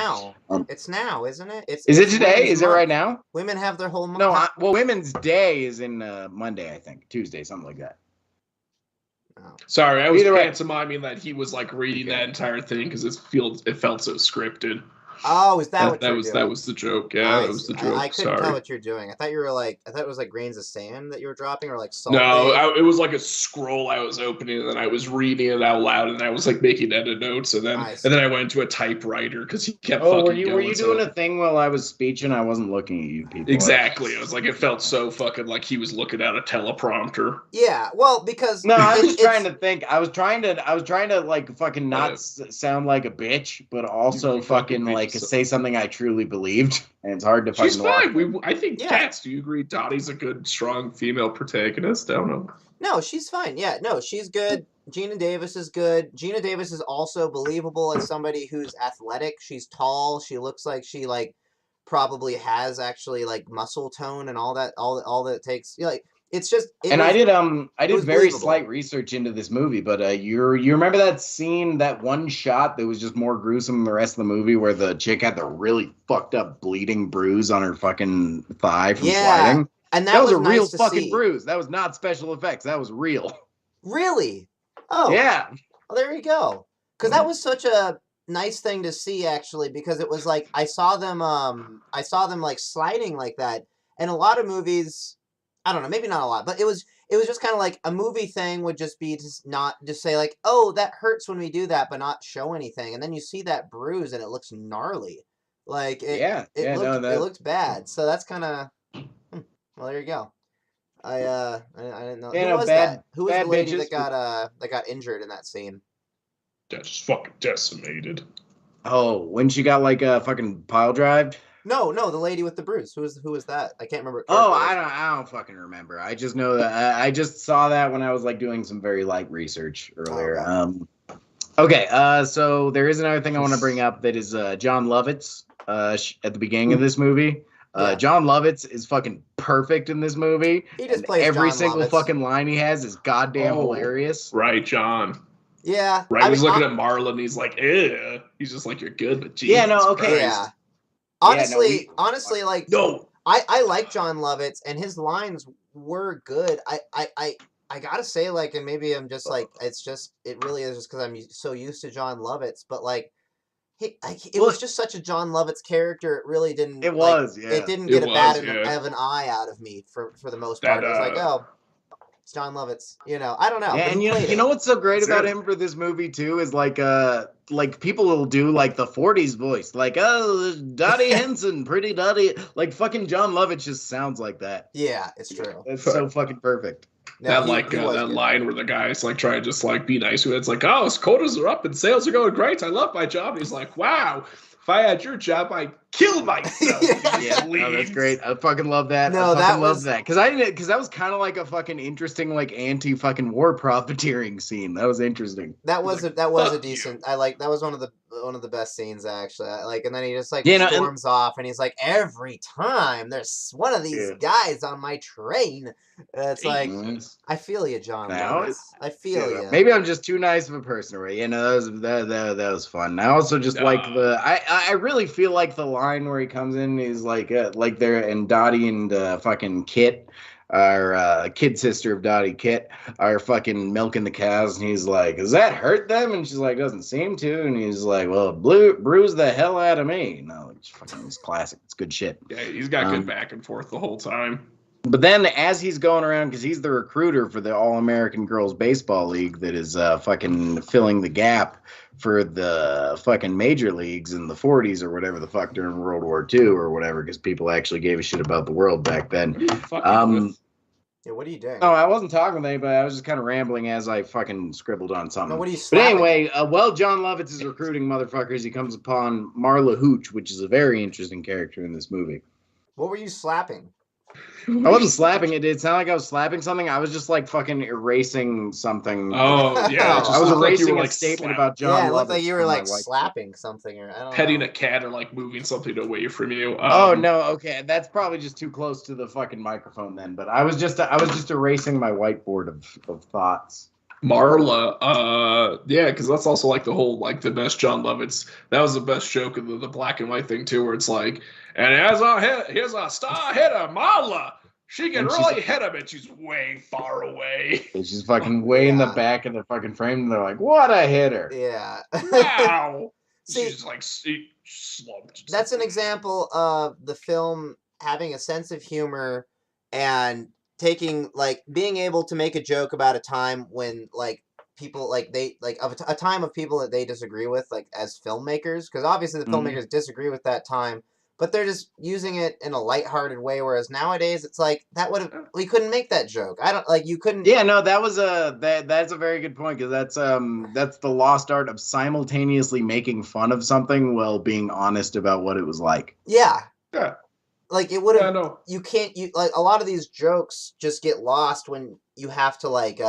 It's now, isn't it? Is it today? Is it right now? Women have their whole month. No, well, Women's Day is in Monday, I think. Tuesday, something like that. Oh. Sorry, I was pantomiming that he was like reading that entire thing because it felt so scripted. Oh, is that what you're doing? That was the joke. Yeah, that was the joke. I couldn't tell what you're doing. I thought it was like grains of sand that you were dropping, or like salt. No, it was like a scroll I was opening, and then I was reading it out loud, and I was like making edit notes, and then I went into a typewriter because he kept fucking going. Were you doing a thing while I was speaking? I wasn't looking at you people. Exactly. It was like, it felt so fucking like he was looking at a teleprompter. Yeah, well, because I was trying to think. I was trying to like fucking not sound like a bitch, but also fucking like say something I truly believed, and it's hard to fucking. She's fine. I think Cats. Do you agree? Dottie's a good, strong female protagonist. I don't know. No, she's fine. Yeah, no, she's good. Gina Davis is good. Gina Davis is also believable as somebody who's athletic. She's tall. She looks like she like probably has actually like muscle tone and all that. All that it takes. Like it's just. I did very slight research into this movie, but you remember that scene, that one shot that was just more gruesome than the rest of the movie, where the chick had the really fucked up bleeding bruise on her fucking thigh from sliding. And that was a nice real to fucking see. bruise. That was not special effects. That was real. Really? Oh. Yeah. Well, there you go. Because that was such a nice thing to see, actually, because it was like I saw them like sliding like that. And a lot of movies, I don't know, maybe not a lot, but it was just kind of like a movie thing would just be not say like, oh, that hurts when we do that, but not show anything. And then you see that bruise and it looks gnarly. Like it looked bad. So that's kind of. Well, there you go. I didn't know. Who was that? Who was the lady that got injured in that scene? That's just fucking decimated. Oh, when she got like fucking pile drived? No, the lady with the bruise. Who was that? I can't remember. Oh, I don't fucking remember. I just know that I just saw that when I was like doing some very light research earlier. Okay, so there is another thing I want to bring up that is John Lovitz at the beginning of this movie. John Lovitz is fucking perfect in this movie. He just plays every John single Lovitz. fucking line he has is goddamn hilarious. Right, John. Yeah. Right, he's looking at Marla and he's like, ew. He's just like, you're good, but Jesus. Yeah, no, okay. Christ. Yeah. Honestly, like, no. I like John Lovitz, and his lines were good. I gotta say, like, and maybe I'm just like, it really is just because I'm so used to John Lovitz, but like, it was just such a John Lovitz character. It really didn't. It was, yeah. It didn't get a bad of an eye out of me for the most part. It was like, oh, it's John Lovitz. I don't know. Yeah, and you know what's so great about him for this movie too is like people will do like the 40s voice, like, oh, Dottie Henson, pretty Dottie. Like fucking John Lovitz just sounds like that. Yeah, it's true. It's so fucking perfect. No, that line where the guy's like trying to just like be nice with it. It's like, oh, his quotas are up and sales are going great. I love my job. And he's like, wow, if I had your job, I'd kill myself. Yeah, no, that's great. I fucking love that. No, love that because that was kind of like a fucking interesting like anti fucking war profiteering scene. That was interesting. That was a decent. I like that was one of the best scenes actually. And then he just like storms off and he's like, every time there's one of these guys on my train. It's like, I feel you, John. I feel you. Maybe I'm just too nice of a person, right? That was fun. I also just like I really feel like. Like the line where he comes in, he's like there, and Dottie and fucking Kit our kid sister of Dottie Kit, are fucking milking the cows, and he's like, "Does that hurt them?" And she's like, "Doesn't seem to." And he's like, "Well, it bruised the hell out of me." No, it's classic. It's good shit. Yeah, he's got good back and forth the whole time. But then, as he's going around, because he's the recruiter for the All-American Girls Baseball League that is fucking filling the gap for the fucking major leagues in the 40s or whatever the fuck during World War II or whatever, because people actually gave a shit about the world back then. Yeah, what are you doing? Oh, I wasn't talking with anybody. I was just kind of rambling as I fucking scribbled on something. No, what are you But slapping? anyway, while John Lovitz is recruiting motherfuckers, he comes upon Marla Hooch, which is a very interesting character in this movie. What were you slapping? I wasn't slapping it. It sounded like I was slapping something. I was just like fucking erasing something. Oh, yeah. I I was looked like you erasing were, a like, statement about John. Yeah, it Lovitz looked like you were from my like wife. slapping something, or I don't petting know. a cat or like moving something away from you. Oh no, okay, that's probably just too close to the fucking microphone then. But I was just erasing my whiteboard of thoughts. Marla, yeah, because that's also like the whole like the best John Lovitz. That was the best joke of the black and white thing too, where it's like, and here's a star hitter, Marla. She can really hit him, and she's way far away. And she's fucking way in the back of the fucking frame, and they're like, "What a hitter!" Yeah. Wow. See, she's like slumped. that's an example of the film having a sense of humor and taking like being able to make a joke about a time when like people like they like of a time of people that they disagree with, like as filmmakers, because obviously the filmmakers disagree with that time, but they're just using it in a lighthearted way, whereas nowadays it's like we couldn't make that joke. I don't like you couldn't. Yeah, no, that's a very good point, because that's the lost art of simultaneously making fun of something while being honest about what it was like. Yeah. Yeah. Like it would have. Yeah, no. You can't. You like a lot of these jokes just get lost when you have to like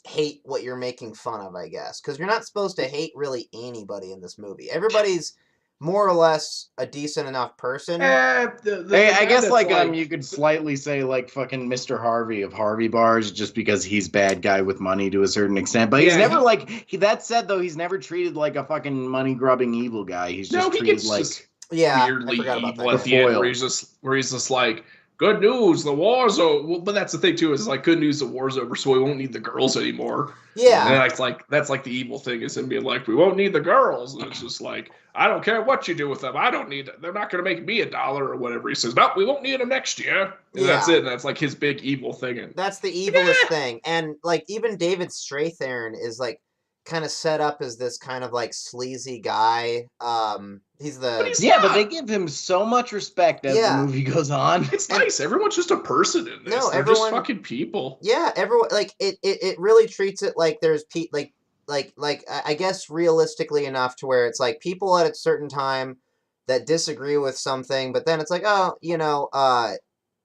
hate what you're making fun of, I guess, because you're not supposed to hate really anybody in this movie. Everybody's more or less a decent enough person. I guess like you could slightly say like fucking Mr. Harvey of Harvey Bars, just because he's bad guy with money to a certain extent, but he's never like that said though, he's never treated like a fucking money grubbing evil guy. He's just treated like weirdly evil at the end, where he's just like, good news, the war's over. Well, but that's the thing too, is like, good news, the war's over, so we won't need the girls anymore. Yeah. And that's like the evil thing, is him being like, we won't need the girls. And it's just like, I don't care what you do with them. I don't need it. They're not going to make me $1 or whatever. He says, no, we won't need them next year. And that's it. And that's like his big evil thing. And that's the evilest thing. And like even David Strathairn is like kind of set up as this kind of like sleazy guy. But they give him so much respect as the movie goes on. It's nice. Everyone's just a person in this. No, They're just fucking people. Yeah, everyone like it really treats it like there's like I guess realistically enough to where it's like people at a certain time that disagree with something, but then it's like, oh,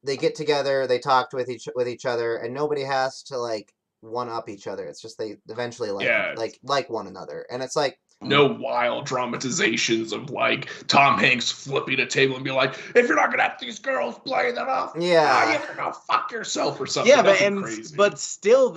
they get together, they talk with each other, and nobody has to like one up each other. It's just they eventually like one another, and it's like no wild dramatizations of like Tom Hanks flipping a table and be like, if you're not gonna have these girls play them off, you're gonna go fuck yourself or something. Yeah, crazy. but still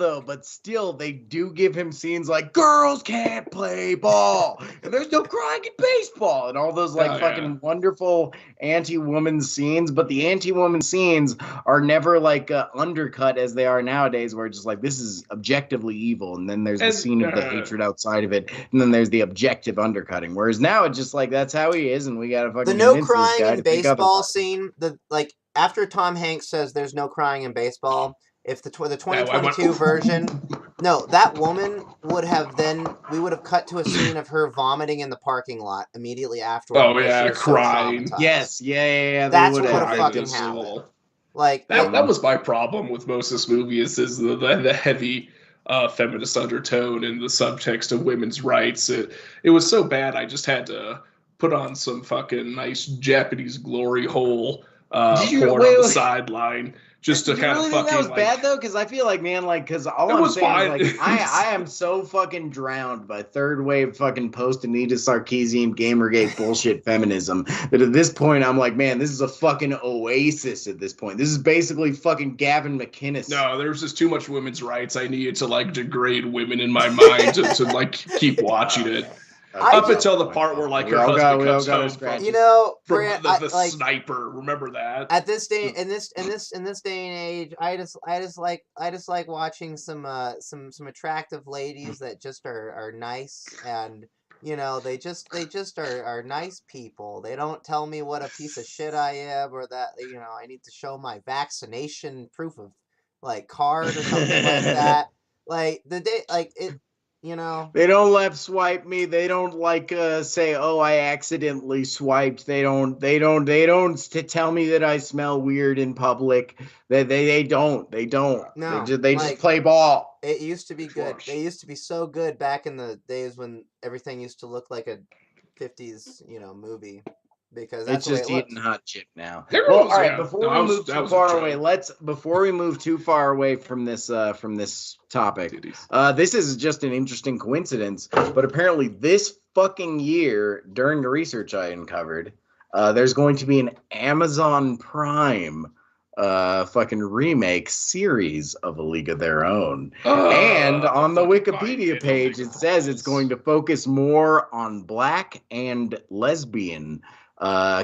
they do give him scenes like girls can't play ball and there's no crying in baseball and all those fucking wonderful anti-woman scenes. But the anti-woman scenes are never like undercut as they are nowadays, where it's just like, this is objectively evil, and then there's the scene of the hatred outside of it, and then there's the objective undercutting. Whereas now it's just like, that's how he is, and we gotta fucking the no crying in baseball scene. The like after Tom Hanks says there's no crying in baseball, if the 2022 version, no, that woman would have we would have cut to a scene of her vomiting in the parking lot immediately afterwards. Oh yeah, crying. Yes, yeah. That's what would have fucking happened. Like that was my problem with most of this movie is the heavy feminist undertone and the subtext of women's rights. It was so bad, I just had to put on some fucking nice Japanese glory hole porn on the sideline just to kind of fucking. That was bad though, because I feel like, man, like, because all I'm saying is, like, I am so fucking drowned by third wave fucking post Anita Sarkeesian Gamergate bullshit feminism that at this point I'm like, man, this is a fucking oasis at this point. This is basically fucking Gavin McInnes. No, there was just too much women's rights. I needed to like degrade women in my mind to like keep watching it. Up until the part where like her husband comes home from, you know, from Brant, the like, sniper. Remember that? At this day, in this day and age, I just like watching some attractive ladies that just are nice, and you know they just are nice people. They don't tell me what a piece of shit I am, or that you know I need to show my vaccination proof of like card or something like that. Like the day, like it. You know, they don't left swipe me. They don't like say, "Oh, I accidentally swiped." They don't tell me that I smell weird in public. They don't. No, they just play ball. It used to be good. They used to be so good back in the days when everything used to look like a 50s, you know, movie. Because that's it's just the way it eating hot chip now. Well, all right. Before we move too far away, before we move too far away from this topic, this is just an interesting coincidence. But apparently, this fucking year, during the research I uncovered, there's going to be an Amazon Prime fucking remake series of A League of Their Own. And on the Wikipedia page, it says it's going to focus more on black and lesbian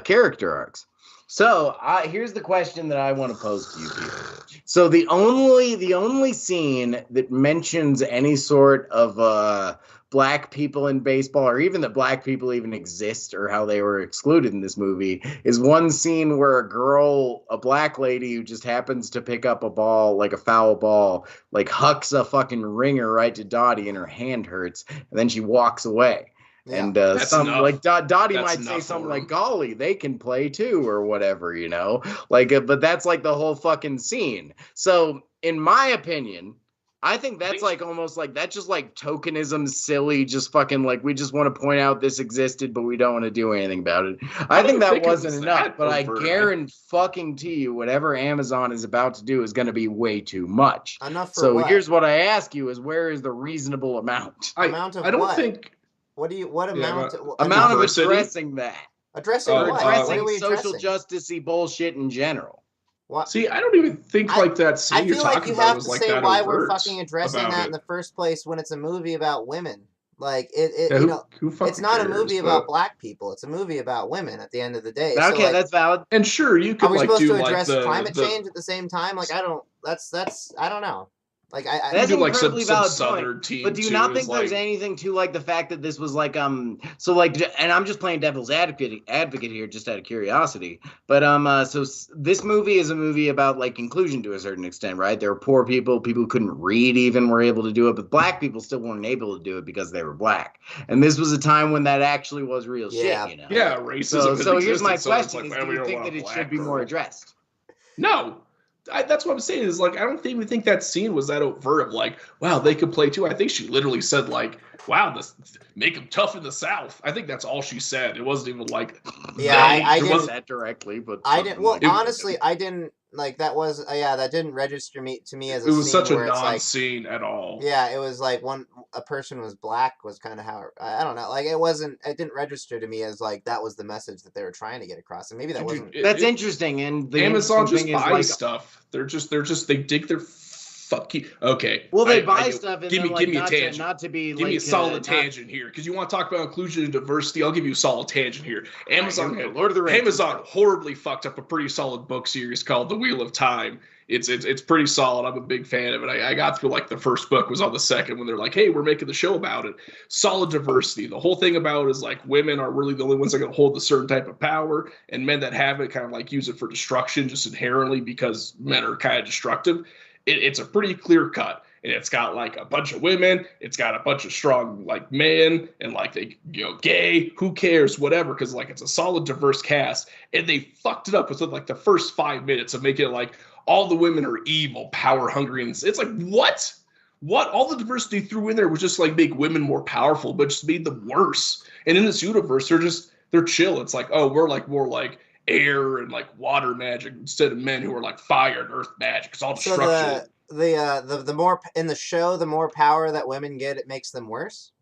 character arcs. So here's the question that I want to pose to you, Peter. So the only scene that mentions any sort of black people in baseball, or even that black people even exist, or how they were excluded in this movie, is one scene where a black lady who just happens to pick up a ball, like a foul ball, like hucks a fucking ringer right to Dottie and her hand hurts, and then she walks away. Yeah, and like Dottie might say something like, "Golly, they can play too," or whatever, you know, like. But that's like the whole fucking scene. So, in my opinion, I think that's like almost like that's just like tokenism, silly, just fucking like we just want to point out this existed, but we don't want to do anything about it. I think that wasn't enough, but I guarantee you, whatever Amazon is about to do is going to be way too much. Enough for so what? Here's what I ask you: is where is the reasonable amount? I don't think. What amount? Amount of addressing that. Addressing what? Addressing social justice-y bullshit in general. What? See, I don't even think like that scene I feel like you have to say why we're overt fucking addressing that in the first place when it's a movie about women. Like yeah, you know, it's not a movie about black people. It's a movie about women. At the end of the day. Okay, so, like, that's valid. And sure, you could are we like supposed do to address like climate change at the same time? Like I don't. That's I don't know. Like that's do like some valid southern point. team. But do you not think there's anything to like the fact that this was like so like, and I'm just playing devil's advocate here just out of curiosity. But so this movie is a movie about like inclusion to a certain extent, right? There were poor people who couldn't read even were able to do it, but black people still weren't able to do it because they were black. And this was a time when that actually was real shit, you know. Yeah, racism. So here's my question: do you think that it should be more addressed? No. That's what I'm saying is like I don't even think that scene was that overt of like, wow, they could play too. I think she literally said like, wow, this make them tough in the South. I think that's all she said. It wasn't even like I didn't that directly, but I didn't. Well, honestly, I didn't like that was that didn't register to me as a scene. It was such a non-scene at all. Yeah, it was like a person was black was kind of how I don't know. Like it didn't register to me as like that was the message that they were trying to get across, and maybe that wasn't. That's interesting. And the Amazon just buys like, stuff. They're just they dig their fuck you. Okay. Well, they buy stuff. And give me a tangent. Not to be give me a solid tangent here because you want to talk about inclusion and diversity. I'll give you a solid tangent here. Amazon, Lord of the Rings. Amazon horribly fucked up a pretty solid book series called The Wheel of Time. It's pretty solid. I'm a big fan of it. I got through like the first book, was on the second when they're like, hey, we're making the show about it. Solid diversity. The whole thing about it is like women are really the only ones that can hold a certain type of power, and men that have it kind of like use it for destruction just inherently because men are kind of destructive. It's a pretty clear cut. And it's got like a bunch of women, it's got a bunch of strong like men, and like they gay, who cares, whatever, because like it's a solid diverse cast, and they fucked it up within like the first 5 minutes of making it like all the women are evil, power hungry, and it's like what all the diversity threw in there was just like make women more powerful, but just made them worse. And in this universe, they're chill. It's like, oh, we're like more like air and like water magic instead of men who are like fire and earth magic. It's all destruction. So the more in the show, the more power that women get, it makes them worse.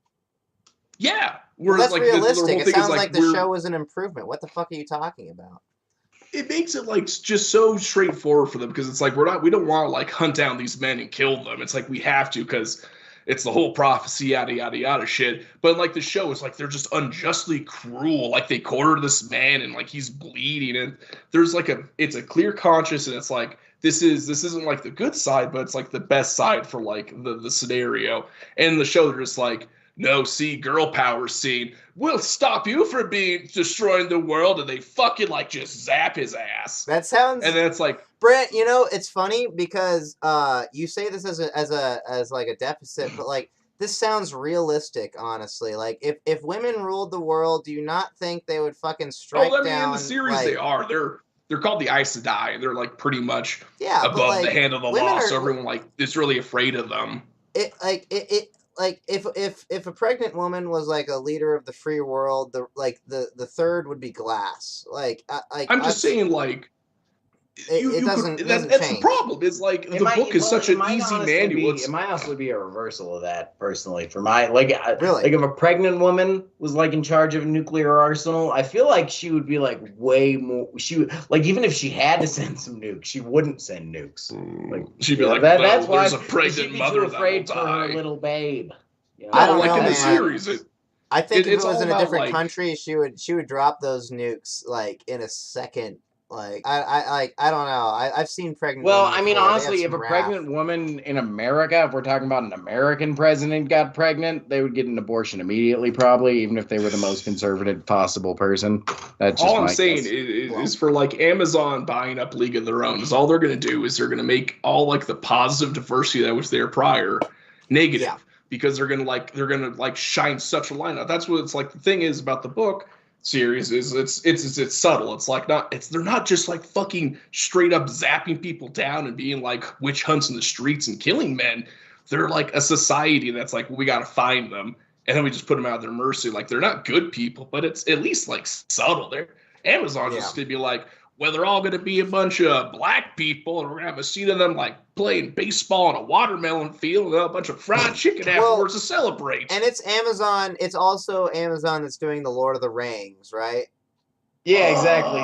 Yeah, well, that's like realistic. It sounds like the show was an improvement. What the fuck are you talking about? It makes it like just so straightforward for them because it's like we don't want to like hunt down these men and kill them. It's like we have to because it's the whole prophecy, yada yada yada shit. But like the show is like they're just unjustly cruel. Like they corner this man and like he's bleeding, and there's like it's a clear conscience, and it's like this isn't like the good side, but it's like the best side for like the scenario. And in the show they're just like, no, see, girl power scene. We'll stop you from destroying the world, and they fucking like just zap his ass. That sounds. And then it's like, Brent, it's funny because you say this as like a deficit, but like this sounds realistic, honestly. Like if women ruled the world, do you not think they would fucking strike down? In the series like, they are. They're called the Aes Sedai, and they're like pretty much above like, the hand of the law, so everyone like is really afraid of them. If a pregnant woman was like a leader of the free world, the third would be Glass. I'm just saying, like, it doesn't that's change. The problem. Is like the book is such an easy manual. It might also be a reversal of that, personally. For my really, like if a pregnant woman was like in charge of a nuclear arsenal, I feel like she would be like way more. She would like even if she had to send some nukes, she wouldn't send nukes. Like she'd be like, that's why there's a pregnant mother too afraid for her little babe. I don't like know, in the man. series. I think if it was in a different like, country, she would drop those nukes like in a second. Like I don't know. I've seen pregnant. Well, women I mean, before. honestly, if a pregnant woman in America, if we're talking about an American president got pregnant, they would get an abortion immediately, probably, even if they were the most conservative possible person. That's just all I'm saying is for like Amazon buying up League of Their Own. Is all they're going to do is they're going to make all like the positive diversity that was there prior negative. Yeah. Because they're gonna shine such a line out. That's what it's like. The thing is about the book series is it's subtle. It's like they're not just like fucking straight up zapping people down and being like witch hunts in the streets and killing men. They're like a society that's like, well, we got to find them, and then we just put them out of their mercy. Like they're not good people, but it's at least like subtle. They're Amazon just to be like, well, they're all going to be a bunch of black people, and we're going to have a scene of them like playing baseball on a watermelon field and a bunch of fried chicken afterwards to celebrate. And it's Amazon. It's also Amazon that's doing the Lord of the Rings, right? Yeah, exactly.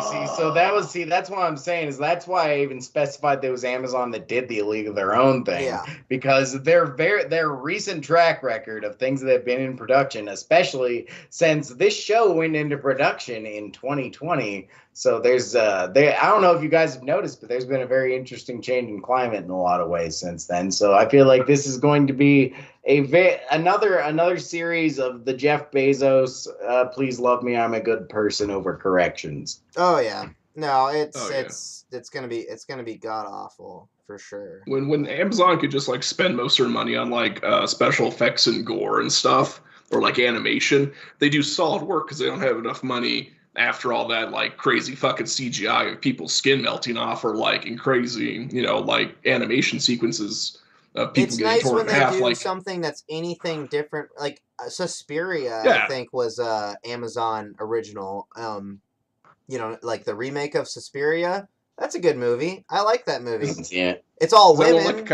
That's what I'm saying is that's why I even specified there was Amazon that did the League of Their Own thing. Yeah. Because their recent track record of things that have been in production, especially since this show went into production in 2020. So there's I don't know if you guys have noticed, but there's been a very interesting change in climate in a lot of ways since then. So I feel like this is going to be another series of the Jeff Bezos please love me, I'm a good person over corrections. Oh yeah. No, it's gonna be god awful for sure. When Amazon could just like spend most of their money on like special effects and gore and stuff, or like animation, they do solid work because they don't have enough money after all that like crazy fucking CGI of people's skin melting off, or like in crazy, like animation sequences of people getting torn in half. It's nice when they do like something that's anything different. Like Suspiria, I think was Amazon original. Like the remake of Suspiria. That's a good movie. I like that movie. Yeah. It's all women, like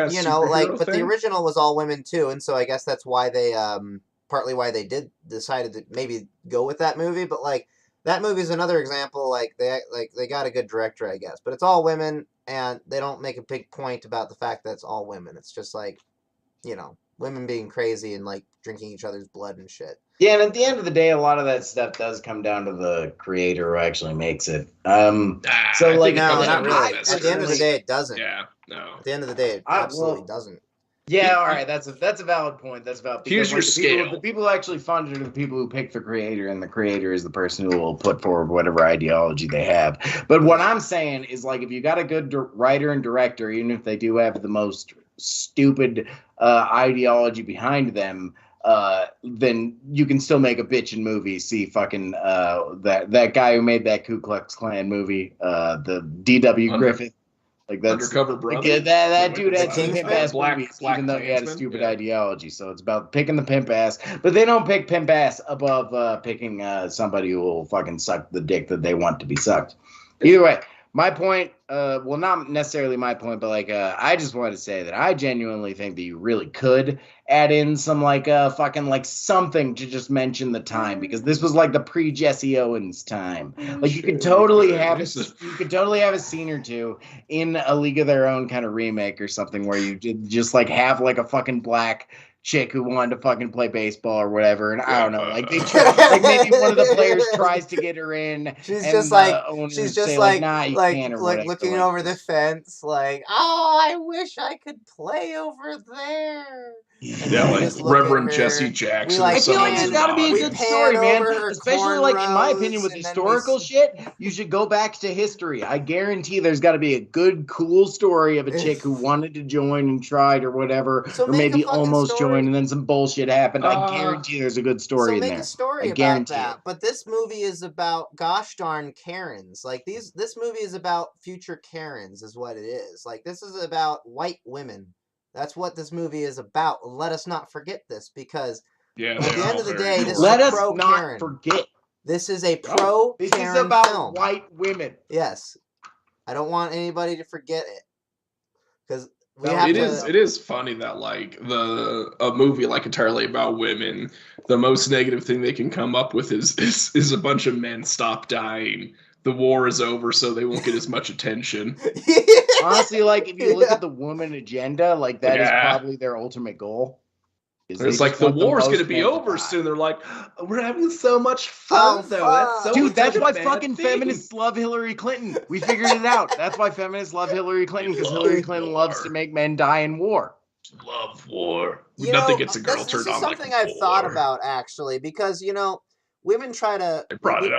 but the original was all women too, and so I guess that's why they partly why they decided to maybe go with that movie, but like that movie is another example. Like they got a good director, I guess, but it's all women, and they don't make a big point about the fact that it's all women. It's just like, women being crazy and like drinking each other's blood and shit. Yeah, and at the end of the day, a lot of that stuff does come down to the creator who actually makes it. At the end of the day, it doesn't. Yeah, no. At the end of the day, it absolutely doesn't. Yeah, all right, that's a valid point. That's valid. Here's your scale. The people who actually funded are the people who pick the creator, and the creator is the person who will put forward whatever ideology they have. But what I'm saying is, like, if you got a good writer and director, even if they do have the most stupid ideology behind them, then you can still make a bitchin' movie. See fucking that guy who made that Ku Klux Klan movie, the D.W. Griffith. Like that's Undercover Brother. Like, that dude had some pimp ass black even though he had a stupid ideology. So it's about picking the pimp ass, but they don't pick pimp ass above picking somebody who will fucking suck the dick that they want to be sucked. Either way, my point, well, not necessarily my point, but like I just wanted to say that I genuinely think that you really could add in some like fucking like something to just mention the time, because this was like the pre-Jesse Owens time. Like you could totally have a scene or two in a League of Their Own kind of remake or something where you just like have like a fucking black chick who wanted to fucking play baseball or whatever, and I don't know, like like maybe one of the players tries to get her in, She's and just the like owners say nah, you can't, or whatever. looking like, over the fence, like, oh, I wish I could play over there. And Yeah, we like just look at Reverend her, Jesse we, Jackson. like, I feel like there's got to be a we good pan story, man. over her Especially, like, in my opinion, cornrows, with and then historical shit, you should go back to history. I guarantee there's got to be a good, cool story of a chick who wanted to join and tried or whatever, So or make a maybe fucking almost story. joined, and then some bullshit happened. I guarantee there's a good story So in make there. a story I about guarantee that. it. But this movie is about gosh darn Karens. Like this movie is about future Karens, is what it is. Like this is about white women. That's what this movie is about. Let us not forget this, because Yeah, at the end of the day, this Let is a us pro not Karen. forget. This is a pro This Karen is about film. white women. Yes, I don't want anybody to forget it, because it is funny that like a movie like entirely about women, the most negative thing they can come up with is a bunch of men stop dying. The war is over, so they won't get as much attention. Honestly, like if you look at the woman agenda, like that is Yeah. probably their ultimate goal. It's like the war's gonna be over soon. They're like, we're having so much fun though. That's so Dude, that's such a why bad fucking thing. feminists love Hillary Clinton. We figured it out. That's why feminists love Hillary Clinton, because Hillary Clinton loves to make men die in war. Love war. You Nothing know, gets a girl this turned is on like something I've thought war. about, actually, because women try to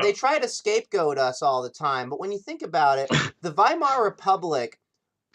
They try to scapegoat us all the time, but when you think about it, the Weimar Republic,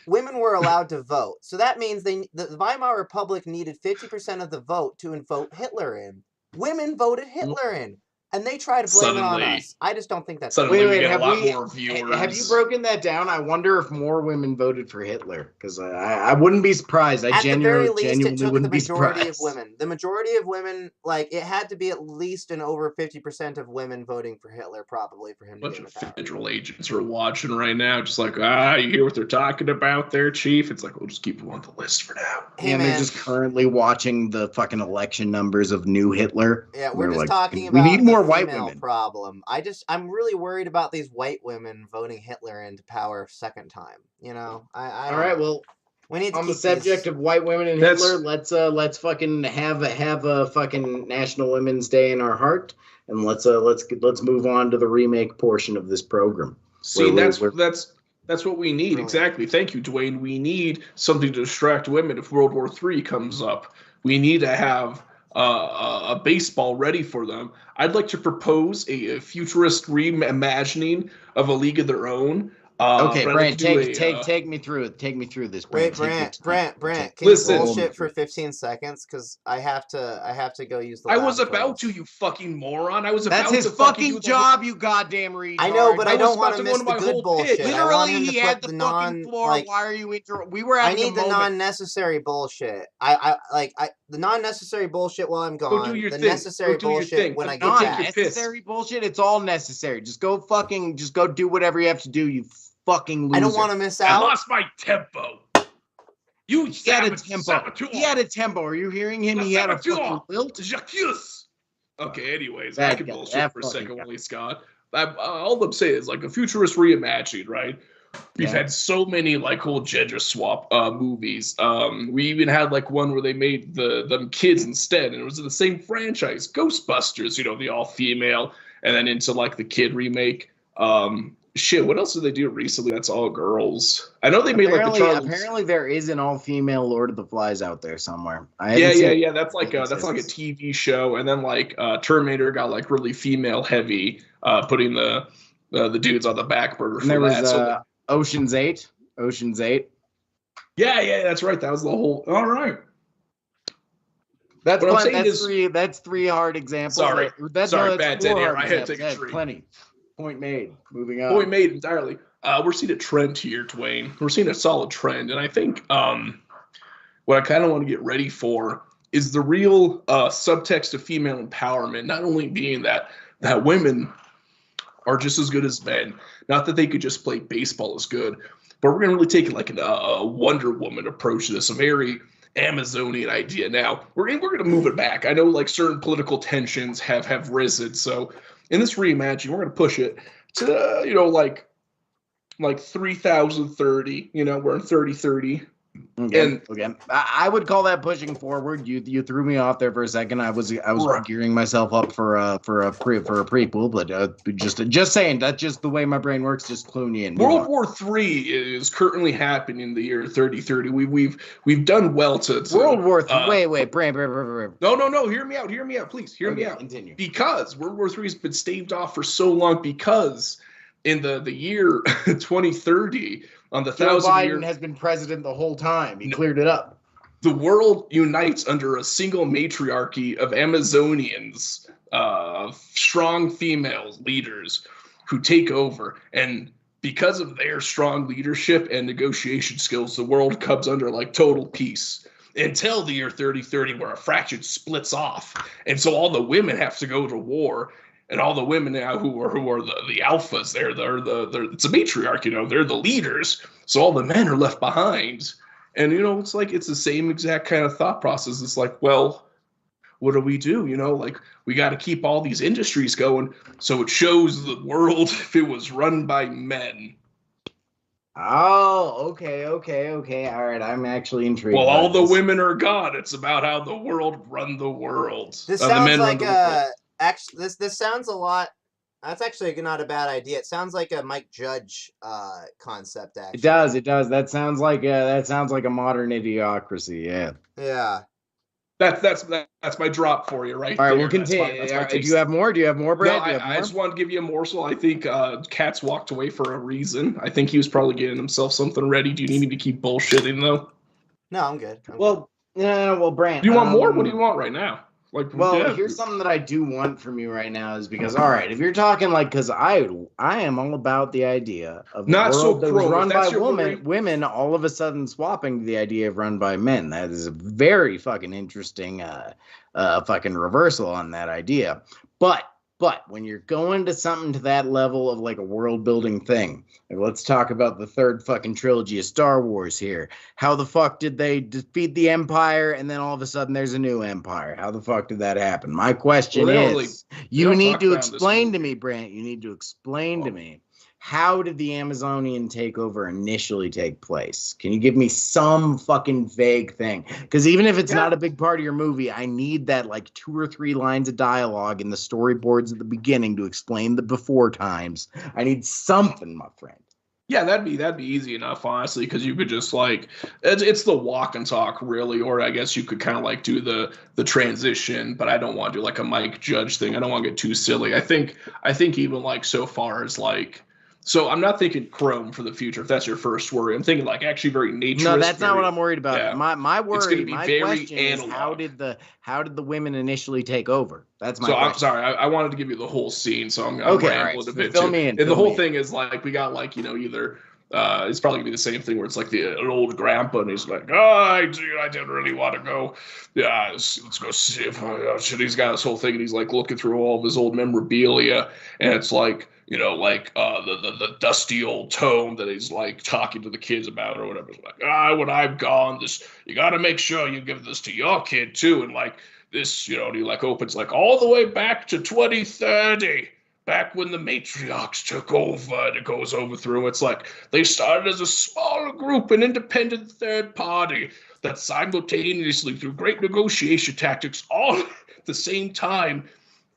women were allowed to vote. So that means the Weimar Republic needed 50% of the vote to vote Hitler in. Women voted Hitler in, and they try to blame it on us. I just don't think that's suddenly we get a lot more viewers. Have you broken that down? I wonder if more women voted for Hitler, because I wouldn't be surprised. At the very least, genuinely it took the wouldn't be majority of surprised. women. The majority of women, like, it had to be at least an over 50% of women voting for Hitler, probably, for him to bunch get of the power. federal agents are watching right now, just like, you hear what they're talking about there, Chief? It's like, we'll just keep them on the list for now. Hey, and man. They're just currently watching the fucking election numbers of new Hitler. Yeah, we're just like, talking we about need more the white female women. problem. I'm really worried about these white women voting Hitler into power a second time. I don't All right, know. well, We need to on the keep subject these... of white women and Hitler, let's fucking have a fucking National Women's Day in our heart, and let's move on to the remake portion of this program. See, that's what we need. Brilliant. Exactly. Thank you, Dwayne. We need something to distract women if World War III comes up. We need to have a baseball ready for them. I'd like to propose a futurist reimagining of A League of Their Own. Okay, Brant, take me through it. Take me through this. Brant, can you bullshit for 15 seconds? Because I have to go use the. I was about to, you fucking moron. That's his fucking job, you goddamn retard. I know, but I don't want to miss the good bullshit. Literally, he had the fucking floor. Like, why are you interrupting? We were having I need the non-necessary bullshit. The non-necessary bullshit while I'm gone. Go do your the thing. necessary bullshit when I get back. Necessary bullshit. It's all necessary. Just go do whatever you have to do. You fucking loser. I don't want to miss out. I lost my tempo. He had a tempo. He had a tempo. Are you hearing him? He had a fucking lilt. Okay, anyways, I can bullshit for a second, Willie Scott. All I'm saying is, like, a futurist reimagining, right? We've had so many, like, whole gender swap movies. We even had, like, one where they made them kids instead, and it was in the same franchise, Ghostbusters, the all-female, and then into, like, the kid remake. Shit, what else did they do recently that's all girls? I know they made like the Charles... Apparently there is an all-female Lord of the Flies out there somewhere. Yeah. That's like a TV show, and then like Terminator got like really female heavy, putting the dudes on the back burner. And there was Ocean's 8. Ocean's 8. Yeah, that's right. That was the whole. All right. That's three hard examples. Sorry, bad dead air. I had to take a drink. Plenty. Point made. Moving on. Point made entirely. We're seeing a trend here, Dwayne. We're seeing a solid trend, and I think what I kind of want to get ready for is the real subtext of female empowerment. Not only being that women are just as good as men, not that they could just play baseball as good, but we're going to really take like a Wonder Woman approach to this, a very Amazonian idea. Now we're going to move it back. I know like certain political tensions have risen, so. In this reimagining, we're going to push it to, like 3030, we're in 3030, Okay. I would call that pushing forward. You threw me off there for a second. I was gearing myself up for a prequel, but just saying that's just the way my brain works. Just cluing you in. World War III is currently happening in the year 3030. We've done well to World War III. Wait, Bran. No. Hear me out, please. Hear me out. Continue. Because World War III has been staved off for so long. Because in the year 2030. On the Joe Biden has been president the whole time. He cleared it up. The world unites under a single matriarchy of Amazonians, strong female leaders who take over. And because of their strong leadership and negotiation skills, the world comes under like total peace until the year 3030, where a fraction splits off. And so all the women have to go to war. And all the women now who are the alphas, they're it's a matriarch, they're the leaders. So all the men are left behind. And, it's like it's the same exact kind of thought process. It's like, well, what do? Like we got to keep all these industries going. So it shows the world if it was run by men. Oh, okay. All right, I'm actually intrigued. Well, all the women are gone. It's about how the world run the world. This sounds like actually, this sounds a lot. That's actually not a bad idea. It sounds like a Mike Judge concept. Actually, it does. That sounds like a modern idiocracy. Yeah. Yeah. That's my drop for you, right? All right, we'll continue. Do you have more? Brad? No, I just want to give you a morsel. I think Katz walked away for a reason. I think he was probably getting himself something ready. Do you need me to keep bullshitting though? No, I'm good. Well, Brant. Do you want more? What do you want right now? Here's something that I do want from you right now is because, all right, if you're talking because I am all about the idea of not the world so that was run by women all of a sudden swapping the idea of run by men. That is a very fucking interesting fucking reversal on that idea. But when you're going to something to that level of like a world building thing, like let's talk about the third fucking trilogy of Star Wars here. How the fuck did they defeat the Empire and then all of a sudden there's a new Empire? How the fuck did that happen? My question is, you need to explain to me, Brant. You need to explain to me. How did the Amazonian takeover initially take place? Can you give me some fucking vague thing? Because even if it's not a big part of your movie, I need that like 2 or 3 lines of dialogue in the storyboards at the beginning to explain the before times. I need something, my friend. Yeah, that'd be easy enough, honestly, because you could just like it's the walk and talk really, or I guess you could kind of like do the transition, but I don't want to do like a Mike Judge thing. I don't want to get too silly. I think even like so far as like. So I'm not thinking Chrome for the future, if that's your first worry. I'm thinking like actually very naturist. No, that's not what I'm worried about. Yeah. My worry, my question analog. Is how did the women initially take over? That's my question. I'm sorry, I wanted to give you the whole scene, so I'm rambling a bit fill too. Me in, and the whole thing is like we got like either it's probably gonna be the same thing where it's like an old grandpa and he's like, I didn't really want to go. Yeah, let's go see if he's got this whole thing and he's like looking through all of his old memorabilia and it's like. The dusty old tome that he's like talking to the kids about or whatever. It's like, when I've gone, you got to make sure you give this to your kid too. And like this, and he like opens like all the way back to 2030, back when the matriarchs took over. And it goes over through. It's like they started as a small group, an independent third party that simultaneously, through great negotiation tactics, all at the same time,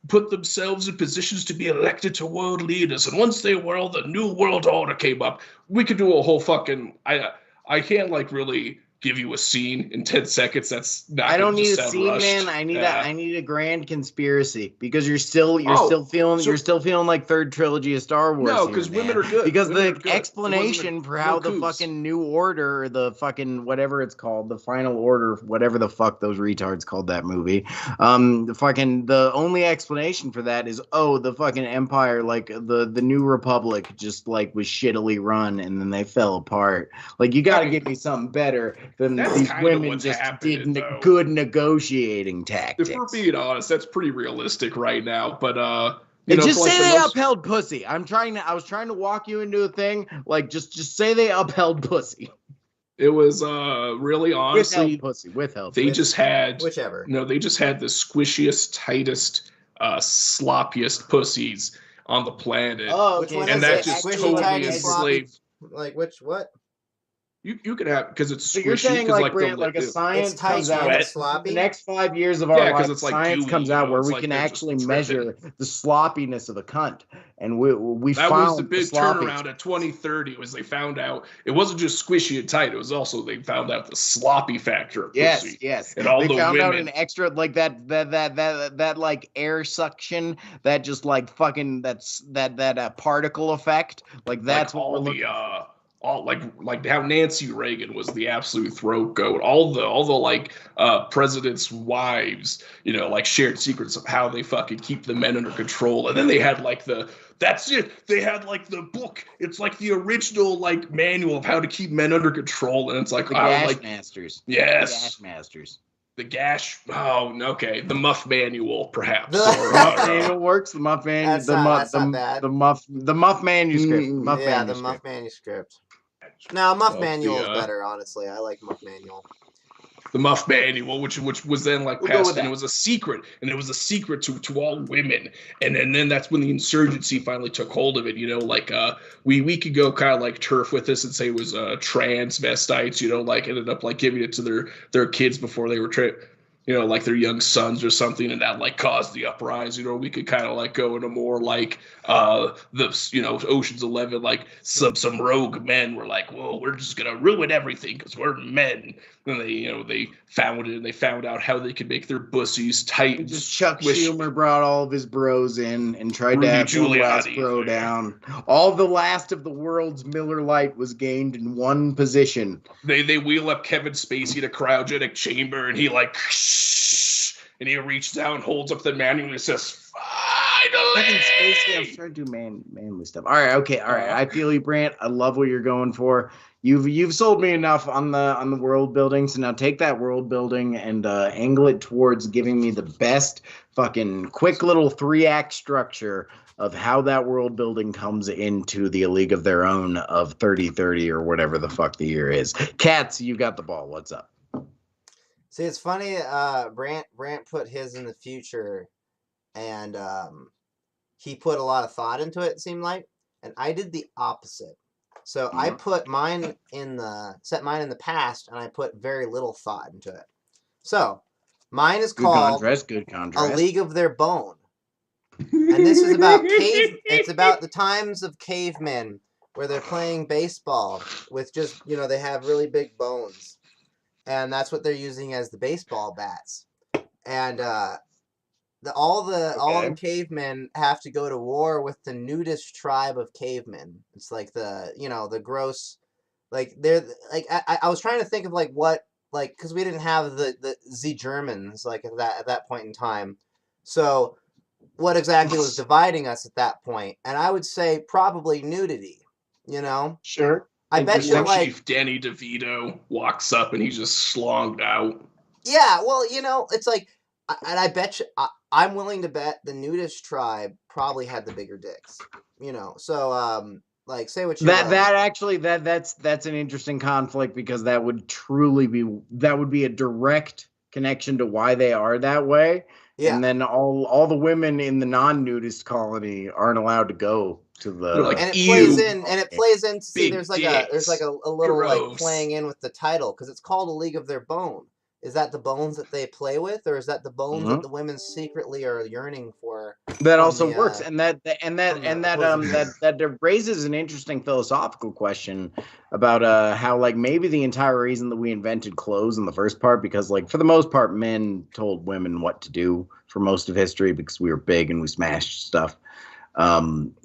put themselves in positions to be elected to world leaders. And once they were, the new world order came up. We could do a whole fucking... I can't like really give you a scene in 10 seconds. That's not. I don't need a scene, rushed. Man. I need a grand conspiracy because you're still feeling like third trilogy of Star Wars. No, because women are good. Because the explanation for how the fucking new order, the fucking whatever it's called, the final order, whatever the fuck those retards called that movie, the only explanation for that is the fucking empire, like the new republic, just like was shittily run and then they fell apart. Like you got to give me something better. Then these women just did good negotiating tactics. If we're being honest, that's pretty realistic right now. But just say they upheld pussy. I was trying to walk you into a thing. Like just say they upheld pussy. It was really honestly withheld. They just had whichever. No, they just had the squishiest, tightest, sloppiest pussies on the planet. Oh, okay. And that just totally enslaved. Like what? You could have because it's So you're squishy. saying Because like like like a the science It's tight comes and out wet. it's sloppy. the next 5 years of our Yeah, 'cause life, it's, like, science gooey, comes you out know, where it's we like can they're just actually dripping. measure the sloppiness of a cunt, and we that was the found big sloppy. turnaround at 2030 was they found out it wasn't just squishy and tight. It was also they found out the sloppy factor of Yes, pussy. yes. And all They the found out women. an extra like that like air suction, that just like fucking that particle effect. Like that's like what we're all looking the for. all like how Nancy Reagan was the absolute throat goat. All the like presidents' wives, you know, like shared secrets of how they fucking keep the men under control. And then they had like that's it. They had like the book. It's like the original like manual of how to keep men under control. And it's like The I was Gash like Masters. yes. The Gash Masters. The gash. Oh, okay. The Muff Manual, perhaps. The Muff manual works. The Muff manual. That's not bad. The Muff manuscript. Muff Yeah, the manuscript. Muff manuscript. No, Muff Of Manual the, is better, honestly. I like Muff Manual. the Muff Manual, which was then like We'll go passed, with and it that. was a secret, and it was a secret to all women, and then that's when the insurgency finally took hold of it. You know, like we could go kind of like turf with this and say it was transvestites. You know, like ended up like giving it to their kids before they were you know, like their young sons or something, and that like caused the uprising. Or we could kind of like go into more like the you know Ocean's 11, like some rogue men were like, well, we're just gonna ruin everything because we're men. And they found it, and they found out how they could make their bussies tight. And Just Chuck squish. Schumer brought all of his bros in and tried Rudy to have one last Giuliani. bro down. All the last of the world's Miller Lite was gained in one position. They wheel up Kevin Spacey in a cryogenic chamber, and he like, and he reaches down, holds up the manual, and says, "Finally!" Kevin Spacey, I'm trying to do manly stuff. All right, okay, all right. I feel you, Brant. I love what you're going for. You've sold me enough on the world building. So now take that world building and angle it towards giving me the best fucking quick little 3-act structure of how that world building comes into the A League of Their Own of 3030 or whatever the fuck the year is. Cats, you got the ball. What's up? See, it's funny. Brant put his in the future, and he put a lot of thought into it. It seemed like, and I did the opposite. So I put mine set mine in the past, and I put very little thought into it. So mine is called Good A contrast. League of Their Bone, and this is about It's about the times of cavemen where they're playing baseball with just they have really big bones, and that's what they're using as the baseball bats, and all the cavemen have to go to war with the nudist tribe of cavemen. It's like the gross, like they're like I was trying to think of like what like because we didn't have the Z Germans like at that point in time, so what exactly was dividing us at that point? And I would say probably nudity. Sure. I bet you like Chief Danny DeVito walks up and he's just slonged out. yeah, well it's like. And I bet you, I'm willing to bet the nudist tribe probably had the bigger dicks, So, like, say what you will. That's an interesting conflict because that would be a direct connection to why they are that way. Yeah. And then all the women in the non-nudist colony aren't allowed to go to the. Like, and it ew. plays in. See, Big there's like a little Gross. like playing in with the title because it's called A League of Their Bone. Is that the bones that they play with, or is that the bones that the women secretly are yearning for? That also works, and that raises an interesting philosophical question about how like maybe the entire reason that we invented clothes in the first part, because like for the most part men told women what to do for most of history because we were big and we smashed stuff.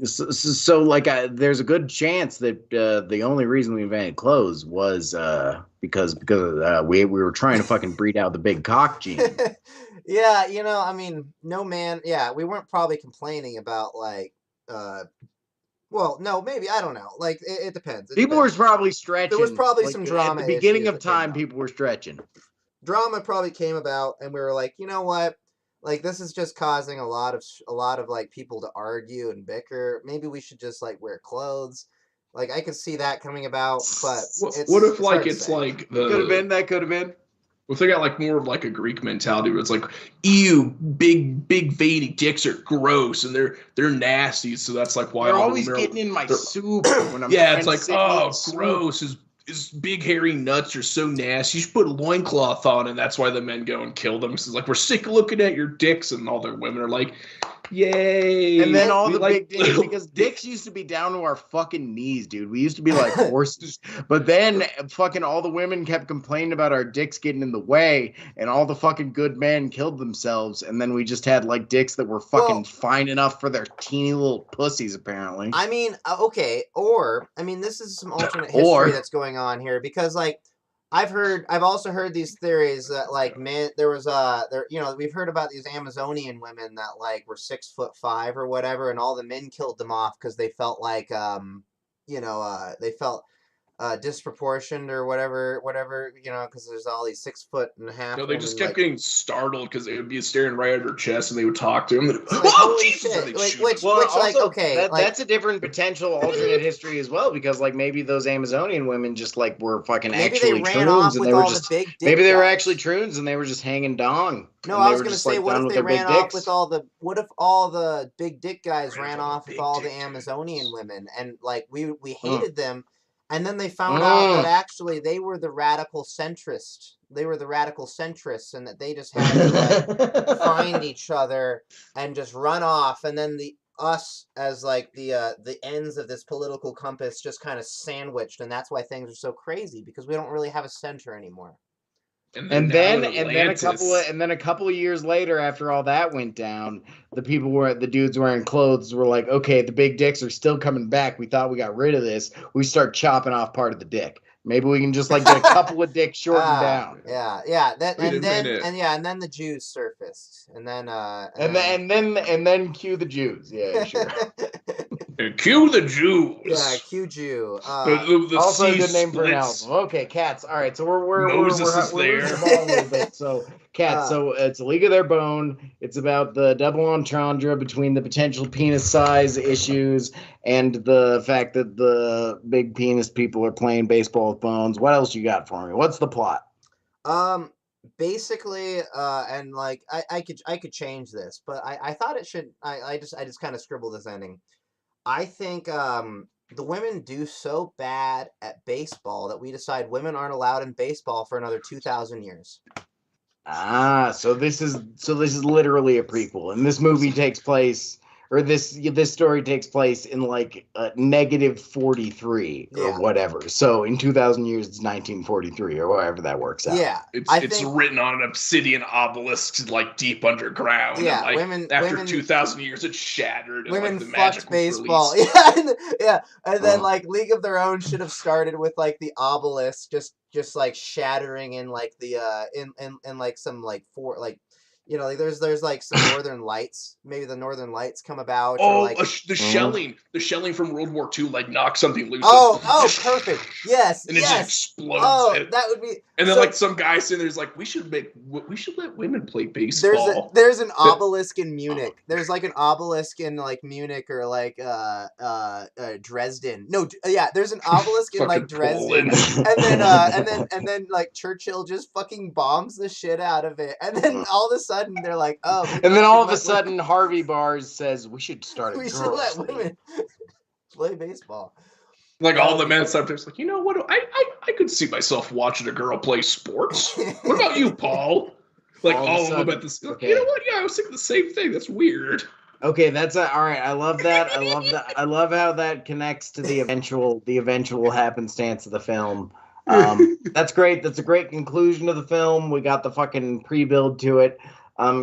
So like there's a good chance that the only reason we invented clothes was because we were trying to fucking breed out the big cock gene. Yeah, I mean, no man. Yeah, we weren't probably complaining about like, well, no, maybe I don't know. Like, it depends. People were probably stretching. There was probably like, some drama at the beginning issues of time. that came People were stretching. Drama probably came about, and we were like, you know what? Like, this is just causing a lot of like people to argue and bicker. Maybe we should just like wear clothes. Like, I could see that coming about, but what if like it's like the that could have been. Well, if they got like more of like a Greek mentality where it's like, ew, big veiny dicks are gross and they're nasty, so that's like why they're always getting in my soup when I'm it's like, oh, gross. his big hairy nuts are so nasty. You should put a loincloth on, and that's why the men go and kill them. It's like, we're sick of looking at your dicks, and all the women are like, yay. And then all the like, big dicks, because dicks used to be down to our fucking knees, dude. We used to be like horses. But then fucking all the women kept complaining about our dicks getting in the way, and all the fucking good men killed themselves. And then we just had like dicks that were fucking fine enough for their teeny little pussies, apparently. I mean, okay, or I mean, this is some alternate history that's going on here, because like I've also heard these theories that like men, we've heard about these Amazonian women that like were 6'5" or whatever, and all the men killed them off because they felt like they felt disproportioned or whatever, because there's all these 6'1.5". No, they just kept getting startled because they would be staring right at her chest, and they would talk to him. And, like, holy shit! That's a different potential alternate history as well, because like maybe those Amazonian women just like were fucking actually troons, and they were just maybe they were actually troons, and they were just hanging dong. No, I was gonna say, what if they ran off with all the? What if all the big dick guys ran off with all the Amazonian women, and like we hated them? And then they found out that actually they were the radical centrists. They were the radical centrists, and that they just had to like find each other and just run off. And then us as like the ends of this political compass just kind of sandwiched, and that's why things are so crazy, because we don't really have a center anymore. And then a couple of years later, after all that went down, the dudes wearing clothes were like, okay, the big dicks are still coming back. We thought we got rid of this. We start chopping off part of the dick. Maybe we can just like get a couple of dicks shortened down. Yeah. And then the Jews surfaced, and then cue the Jews. Yeah, sure. Cue the Jews. Yeah, cue Jew. The also a good name splits. for an album. Okay, Cats. All right, so we're there. a little bit. So Cats. So it's a League of Their Bone. It's about the double entendre between the potential penis size issues and the fact that the big penis people are playing baseball with bones. What else you got for me? What's the plot? Basically, and like I could change this, but I thought it should. I just kind of scribbled this ending. I think the women do so bad at baseball that we decide women aren't allowed in baseball for another 2,000 years. So this is literally a prequel, and this movie takes place, or this story takes place in like negative 43 or whatever. So in 2,000 years, it's 1943 or whatever that works out. Yeah, it's written on an obsidian obelisk like deep underground. Yeah, and, like, after 2,000 years, it's shattered. Women and, like, the fucked baseball. And then like League of Their Own should have started with like the obelisk just like shattering in like the in like some like like there's like some northern lights. Maybe the northern lights come about. Oh, or like, the shelling from World War II like knocks something loose. Oh, perfect. Yes, and it just explodes. Oh, that would be. And then like some guy sitting there's like, we should let women play baseball. There's an obelisk in Munich. There's like an obelisk in like Munich or like Dresden. No, yeah, there's an obelisk in like Dresden. and then like Churchill just fucking bombs the shit out of it, and then all of a sudden they're like, oh. And then all of a sudden Harvey Bars says we should start. We should let women play baseball. Like all the men up there's like, you know what? I could see myself watching a girl play sports. What about you, Paul? Like all of them at this. Okay. You know what? Yeah, I was thinking the same thing. That's weird. Okay, all right. I love that. I love that. I love how that connects to the eventual happenstance of the film. That's great. That's a great conclusion of the film. We got the fucking pre-build to it.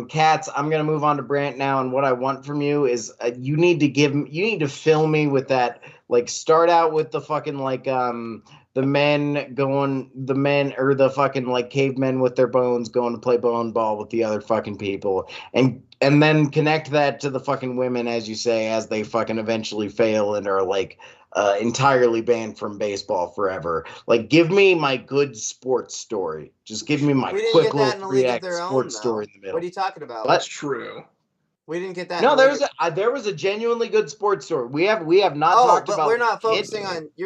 Cats, I'm gonna move on to Brant now, and what I want from you is you need to fill me with that. Like, start out with the fucking like the men or the fucking like cavemen with their bones going to play bone ball with the other fucking people, and then connect that to the fucking women, as you say, as they fucking eventually fail and are like entirely banned from baseball forever. Like, give me my good sports story. Just give me my quick little 3-act sports story in the middle. What are you talking about? That's true. We didn't get that. No, there was a genuinely good sports story. We have not talked about. But we're not focusing on. You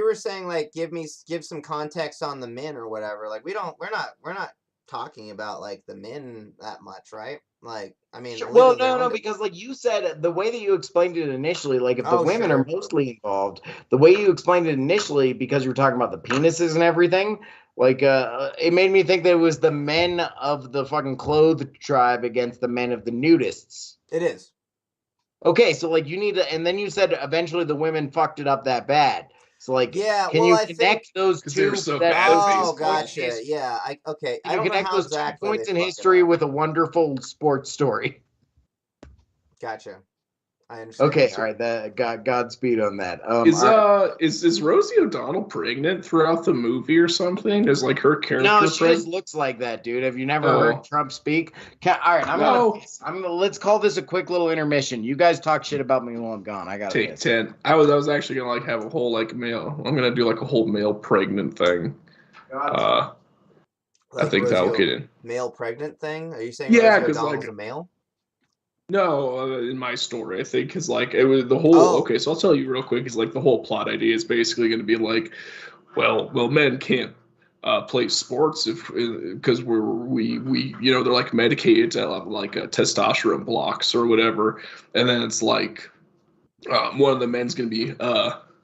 were saying like give some context on the men or whatever. Like we're not talking about like the men that much, right? Like, I mean, Sure. leave Well, it no, alone. because like you said, the way that you explained it initially, like if the Oh, women sure. are mostly involved, the way you explained it initially, because you were talking about the penises and everything, like it made me think that it was the men of the fucking clothed tribe against the men of the nudists. It is. Okay, so like you need to, and then you said eventually the women fucked it up that bad. So like, Yeah, can well, you I connect think. those 'Cause they were two? so that- bad those at two Oh, baseball. points in gotcha. his- Yeah. Okay. Can I you don't know connect how those 2 exactly points they in fuck it history up. with a wonderful sports story? Gotcha. I understand. Okay, all right. That Godspeed on that. Is all right. is Rosie O'Donnell pregnant throughout the movie or something? Is like her character No, she pregnant? just looks like that, dude. Have you never Oh. heard Trump speak? All right, No. I'm gonna let's call this a quick little intermission. You guys talk shit about me while I'm gone. I gotta Take piss. 10. I was actually gonna like have a whole like male. I'm gonna do like a whole male pregnant thing. I Like think Rosie that'll get in. male pregnant thing? Are you saying Yeah, Rosie 'cause, O'Donnell's like- a male? No, in my story, I think because like it was the whole. Oh. Okay, so I'll tell you real quick. Is like the whole plot idea is basically going to be like, well, men can't play sports if because we you know they're like medicated to like testosterone blocks or whatever, and then it's like one of the men's going to be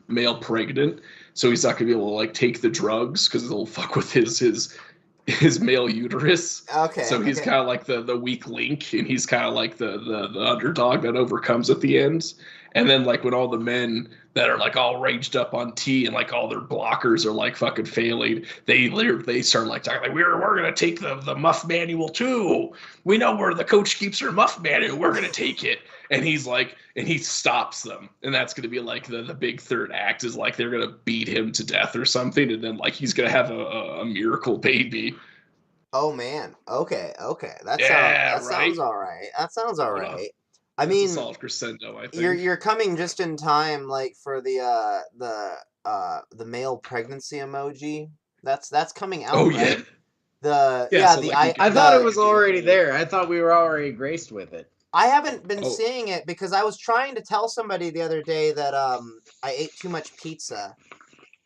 male pregnant, so he's not going to be able to like take the drugs because it'll fuck with his male uterus. Okay. So he's okay. kind of like the weak link, and he's kind of like the underdog that overcomes at the end. And then like when all the men that are like all raged up on tea and like all their blockers are like fucking failing, they start like talking like we're gonna take the muff manual too. We know where the coach keeps her muff manual. We're gonna take it. And he's like, and he stops them, and that's gonna be like the big third act is like they're gonna beat him to death or something, and then like he's gonna have a miracle baby. Oh man. Okay. That Yeah, sounds right? all right. That sounds all Hold on. right. I That's mean, a solid crescendo, I think. you're coming just in time, like for the male pregnancy emoji. That's coming out. Oh right? yeah. Yeah. so, The like, I thought the- it was already there. I thought we were already graced with it. I haven't been Oh. seeing it because I was trying to tell somebody the other day that I ate too much pizza,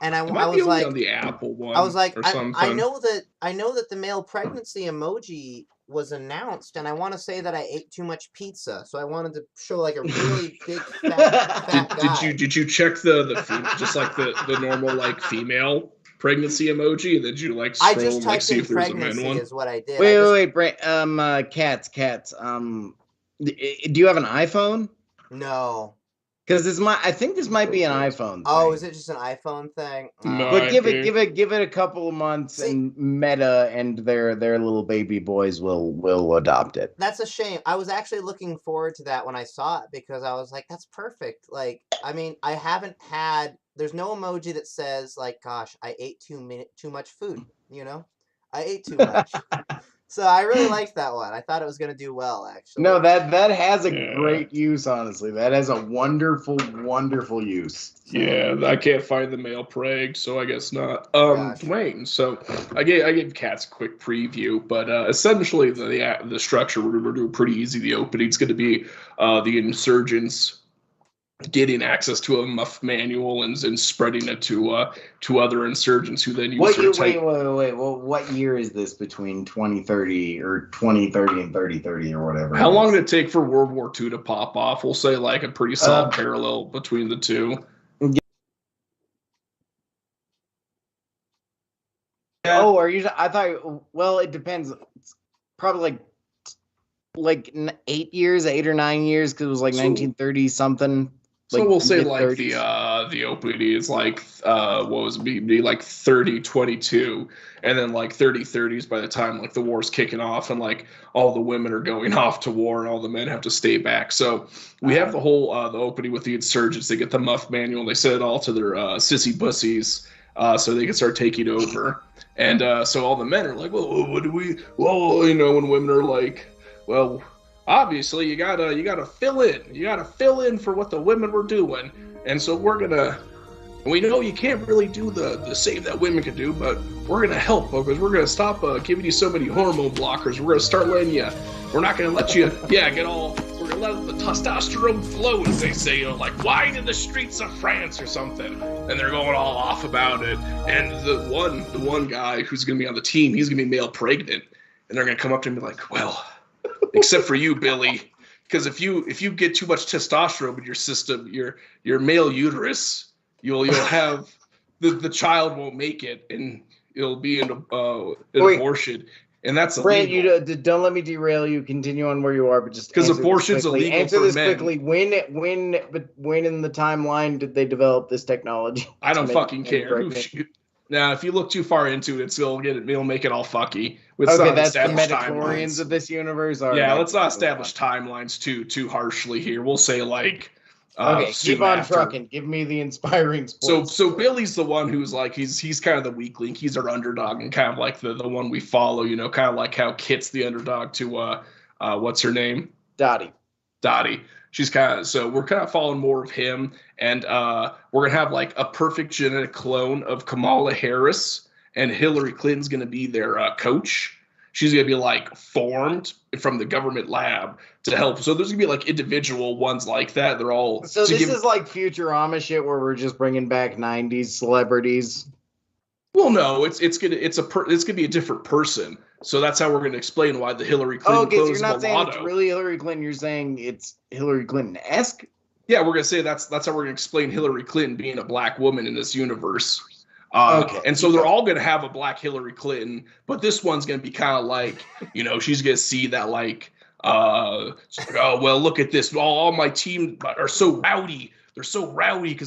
and I It might be was only like on the Apple one. I was like or I something. know that the male pregnancy emoji was announced, and I want to say that I ate too much pizza, so I wanted to show like a really big fat guy. Did you check the just like the normal like female pregnancy emoji, and then did you like I scroll just and like typed see in if there's a men pregnancy one? is what I did. Wait. Cats. Do you have an iPhone? No. Because I think this might be an iPhone. Oh, thing. is it just an iPhone thing? No. But Might give be. it a couple of months, See- and Meta and their little baby boys will adopt it. That's a shame. I was actually looking forward to that when I saw it because I was like, that's perfect. Like, I mean, I haven't had. There's no emoji that says like, "Gosh, I ate too much food." You know, I ate too much. So I really liked that one. I thought it was gonna do well, actually. No, that has a Yeah. great use. Honestly, that has a wonderful use. Yeah, I can't find the male preg, so I guess not. Gosh. Dwayne. So I gave Cats a quick preview, but essentially the structure we're doing pretty easy. The opening's going to be the insurgents getting access to a muff manual and spreading it to other insurgents who then use What their year? type. Wait. Well, what year is this between 2030 or 2030 and 3030 or whatever? How it long is? did it take for World War II to pop off? We'll say like a pretty solid parallel between the two. Oh, are you? I thought. Well, it depends. It's probably like 8 or 9 years because it was like So- 1930 something. So like we'll say like mid-30s. the opening is like what was it, be like 30-22, and then like 30-30s by the time like the war's kicking off and like all the women are going off to war and all the men have to stay back. So we have the whole the opening with the insurgents. They get the muff manual. They send it all to their sissy bussies so they can start taking over. And so all the men are like, well, what do we? Well, you know, when women are like, well. Obviously, you gotta fill in. You gotta fill in for what the women were doing, and so we know you can't really do the same that women can do, but we're gonna help because we're gonna stop giving you so many hormone blockers. We're gonna start letting you. We're not gonna let you. Get all. We're gonna let the testosterone flow, as they say. You know, like wine in the streets of France or something. And they're going all off about it. And the one guy who's gonna be on the team, he's gonna be male pregnant. and they're gonna come up to him and be like, well, except for you, Billy, because if you get too much testosterone in your system, your male uterus, you'll have the child won't make it, and it'll be an abortion, and that's Brant, illegal. you don't let me derail you. Continue on where you are, but just Because answer abortion's this quickly. illegal Answer for this men. quickly. When in the timeline did they develop this technology? I don't to make fucking men care. pregnant? Now, if you look too far into it, it'll make it all fucky. It's Okay, not that's the established Metachlorians timelines. of this universe. All Yeah, right, let's not establish timelines too harshly here. We'll say like okay, soon keep on after. trucking. Give me the inspiring So sports. Billy's the one who's like he's kind of the weak link. He's our underdog and kind of like the one we follow. You know, kind of like how Kit's the underdog to what's her name? Dottie. She's kind of so we're kind of following more of him, and we're gonna have like a perfect genetic clone of Kamala Harris, and Hillary Clinton's gonna be their coach. She's gonna be like formed from the government lab to help. So there's gonna be like individual ones like that. They're all So this is like Futurama shit where we're just bringing back '90s celebrities. Well, no, it's gonna be a different person. So that's how we're gonna explain why the Hillary Clinton. Oh, okay, so clone you're is not saying mulatto. it's really Hillary Clinton. You're saying it's Hillary Clinton-esque. Yeah, we're gonna say that's how we're gonna explain Hillary Clinton being a black woman in this universe. Okay. And so they're all gonna have a black Hillary Clinton, but this one's gonna be kind of like, she's gonna see that like, oh well, look at this. All my team are so rowdy. They're so rowdy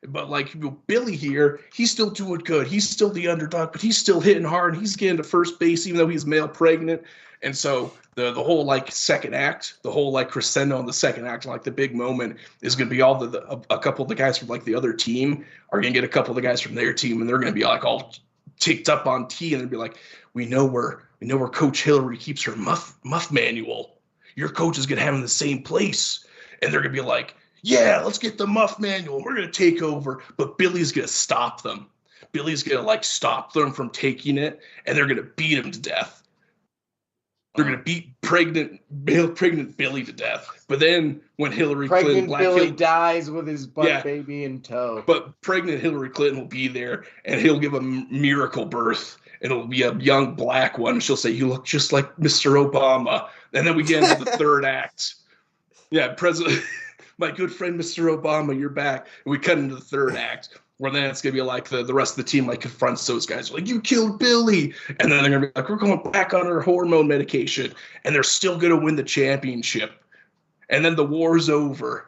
but like Billy here, he's still doing good. He's still the underdog, but he's still hitting hard. He's getting to first base, even though he's male pregnant. And so the whole like second act, the whole like crescendo on the second act, like the big moment is going to be all a couple of the guys from like the other team are going to get a couple of the guys from their team, and they're going to be like all ticked up on tea, and they'll be like, we know where Coach Hillary keeps her muff manual. Your coach is going to have it in the same place, and they're going to be like, yeah, let's get the muff manual. We're going to take over, but Billy's going to stop them. Billy's going to like stop them from taking it, and they're going to beat him to death. They're going to beat pregnant Billy to death. But then when Hillary Clinton... Billy dies with his baby in tow. But pregnant Hillary Clinton will be there, and he'll give a miracle birth. And it'll be a young black one. She'll say, you look just like Mr. Obama. And then we get into the third act. Yeah, President... my good friend, Mr. Obama, you're back. And we cut into the third act, where then it's going to be like the rest of the team like confronts those guys. Like, you killed Billy. And then they're going to be like, we're going back on our hormone medication. And they're still going to win the championship. And then the war's over.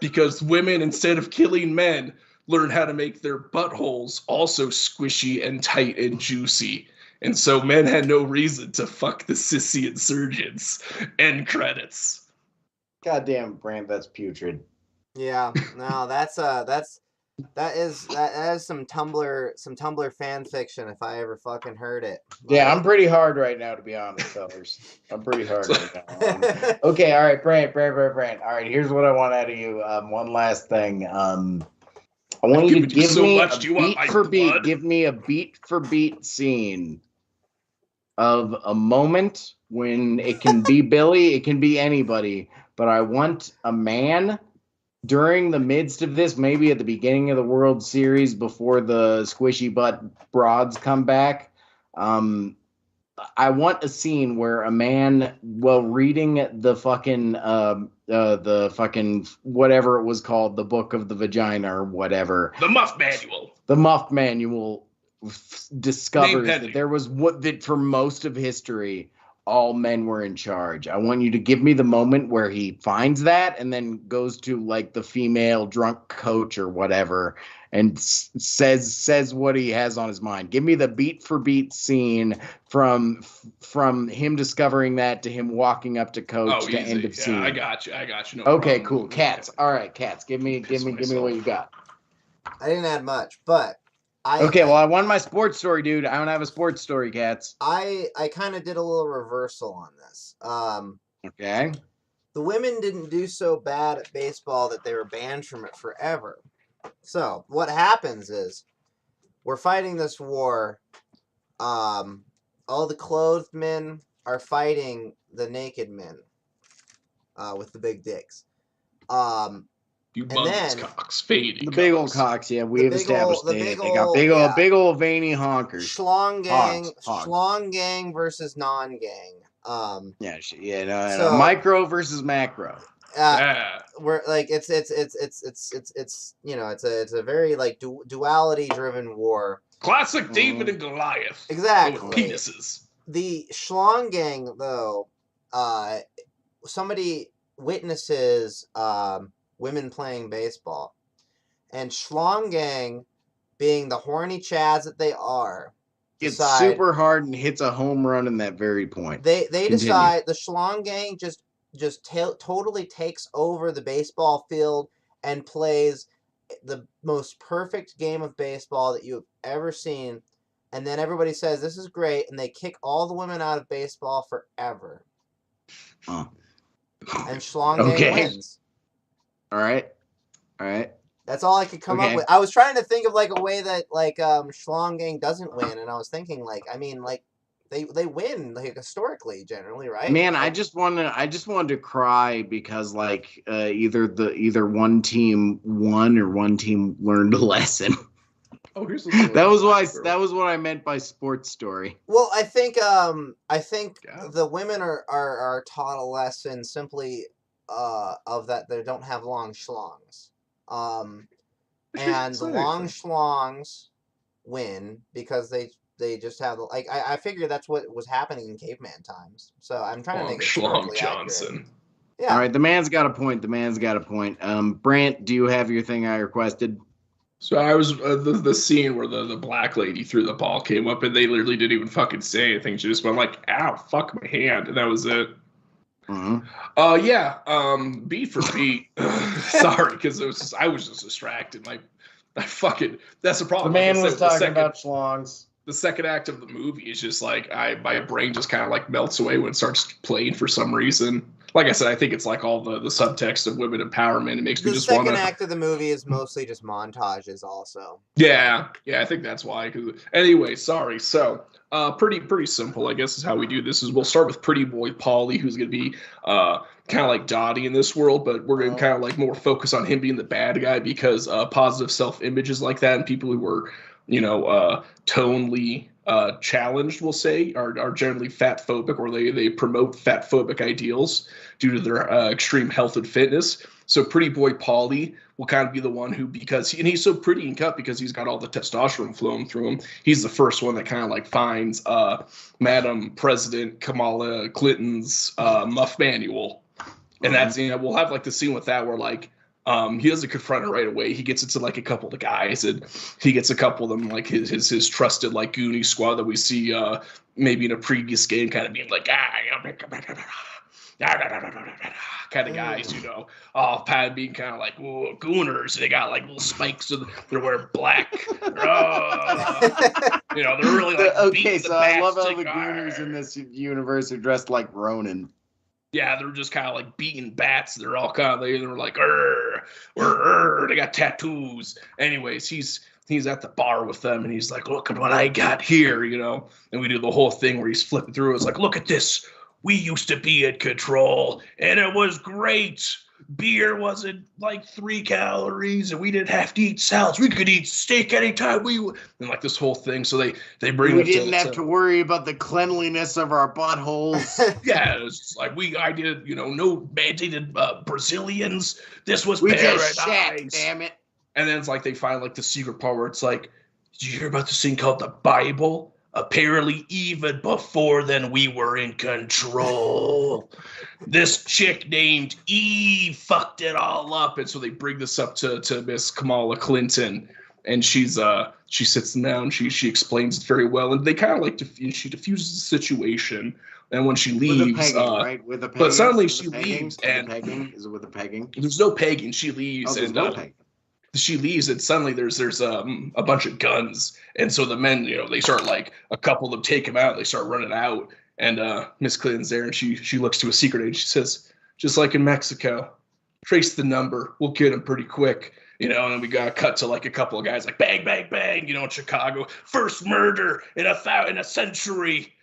Because women, instead of killing men, learn how to make their buttholes also squishy and tight and juicy. And so men had no reason to fuck the sissy insurgents. End credits. Goddamn, Brant, that's putrid. Yeah, no, that is some Tumblr fan fiction if I ever fucking heard it. Yeah, I'm pretty hard right now, to be honest, fellas. I'm pretty hard right now. Okay, all right, Brant. All right, here's what I want out of you. One last thing. I want you to give me a beat for beat. Give me a beat for beat scene of a moment when it can be Billy, it can be anybody. But I want a man during the midst of this, maybe at the beginning of the World Series before the squishy butt broads come back. I want a scene where a man, while reading the fucking whatever it was called, the Book of the Vagina or whatever, the Muff Manual, discovers that there was that for most of history, all men were in charge. I want you to give me the moment where he finds that and then goes to like the female drunk coach or whatever and says what he has on his mind. Give me the beat for beat scene from him discovering that to him walking up to coach to end of scene. I got you. No okay, problem. Cool. Cats. All right, Cats. Give me what you got. I didn't add much, but I won my sports story, dude. I don't have a sports story, Cats. I kind of did a little reversal on this. Okay. The women didn't do so bad at baseball that they were banned from it forever. So what happens is we're fighting this war. All the clothed men are fighting the naked men with the big dicks. And Humongous then cocks, fading The big old cocks. cocks, yeah, we have big established ol'- the that. big They got ol'- big yeah. old, big old veiny honkers. Schlong Hogs. gang versus non-gang. No, So- micro versus macro. Yeah. We're like it's it's a very like duality driven war. Classic David and Goliath. Exactly. With penises. The Schlong gang, though, somebody witnesses women playing baseball, and Schlong gang, being the horny chads that they are, It's decide, super hard and hits a home run in that very point. They Continue. decide the Schlong gang just totally takes over the baseball field and plays the most perfect game of baseball that you have ever seen. And then everybody says, this is great. And they kick all the women out of baseball forever. Oh. And Schlong gang wins. All right. That's all I could come up with. I was trying to think of like a way that like Schlong gang doesn't win. And I was thinking they win like historically generally, right? Man, I just wanted to cry because like either one team won or one team learned a lesson. Oh, here's that was what I meant by sports story. Well, I think the women are taught a lesson simply of that they don't have long schlongs. And the long schlongs win because they just have like I figure that's what was happening in caveman times. So I'm trying to make it Schlong Johnson. Accurate. Yeah. All right, the man's got a point. Brant, do you have your thing I requested? So I was the scene where the black lady threw the ball came up and they literally didn't even fucking say anything. She just went like, "Ow, fuck my hand," and that was it. Mm-hmm. Beat for beat. Sorry, because I was just distracted. That's the problem. The man like was talking about schlongs. The second act of the movie is just like my brain just kind of like melts away when it starts playing for some reason. Like I said, I think it's like all the subtext of women empowerment. It makes me just want to. The second act of the movie is mostly just montages, also. Yeah, I think that's why. Anyway, sorry. So, pretty simple, I guess, is how we do this. Is we'll start with Pretty Boy Paulie, who's gonna be kind of like Dottie in this world, but we're gonna kind of like more focus on him being the bad guy because positive self-images like that and people who were, tonally challenged, we'll say, are generally fat phobic, or they promote fat phobic ideals due to their extreme health and fitness. So Pretty Boy Paulie will kind of be the one who, he's so pretty and cut because he's got all the testosterone flowing through him. He's the first one that kind of like finds Madam President Kamala Clinton's muff manual. And that's, we'll have like the scene with that where like, he doesn't confront her right away. He gets into like a couple of the guys, and he gets a couple of them like his trusted like Goonie squad that we see maybe in a previous game, kind of being like kind of guys, all being kind of like gooners. They got like little spikes, and they're wearing black. They're really like okay. So I love how the gooners in this universe are dressed like Ronin. Yeah, they're just kind of like beating bats. They're all kind of they're like, they got tattoos. Anyways, he's at the bar with them, and he's like, look at what I got here, And we do the whole thing where he's flipping through. It's like, look at this. We used to be in control, and it was great. Beer wasn't like 3 calories, and we didn't have to eat salads. We could eat steak anytime we would. And like this whole thing. So they bring. We didn't have to worry about the cleanliness of our buttholes. Yeah, it's like I did. No mandated Brazilians. This was we paradise. Just shat, damn it. And then it's like they find like the secret part where it's like, did you hear about this thing called the Bible? Apparently, even before then, we were in control. This chick named Eve fucked it all up, and so they bring this up to Miss Kamala Clinton, and she sits down, she explains it very well, and they kind of like she diffuses the situation. And when she leaves, with a pegging, right? With a pegging, but suddenly she leaves, and is it with a pegging? There's no pegging. She leaves, and she leaves, and suddenly there's a bunch of guns, and so the men, they start like a couple of them take him out. They start running out, and Miss Clinton's there, and she looks to a secret agent. She says, just like in Mexico, trace the number. We'll get him pretty quick, and then we got cut to like a couple of guys like bang, bang, bang, in Chicago, first murder in a century,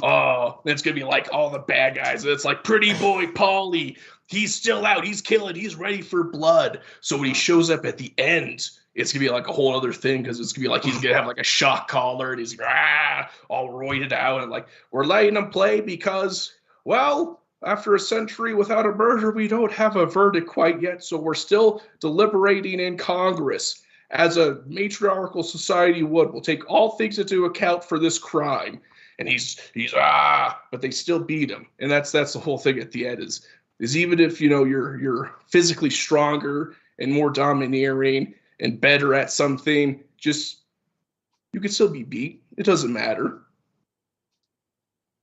oh, it's gonna be like all the bad guys. It's like pretty boy Paulie. He's still out. He's killing. He's ready for blood. So when he shows up at the end, it's gonna be like a whole other thing because it's gonna be like he's gonna have like a shock collar and he's all roided out and like we're letting him play because, well, after a century without a murder, we don't have a verdict quite yet. So we're still deliberating in Congress as a matriarchal society would. We'll take all things into account for this crime. And he's but they still beat him. And that's the whole thing at the end is even if you're physically stronger and more domineering and better at something, just you can still be beat. It doesn't matter.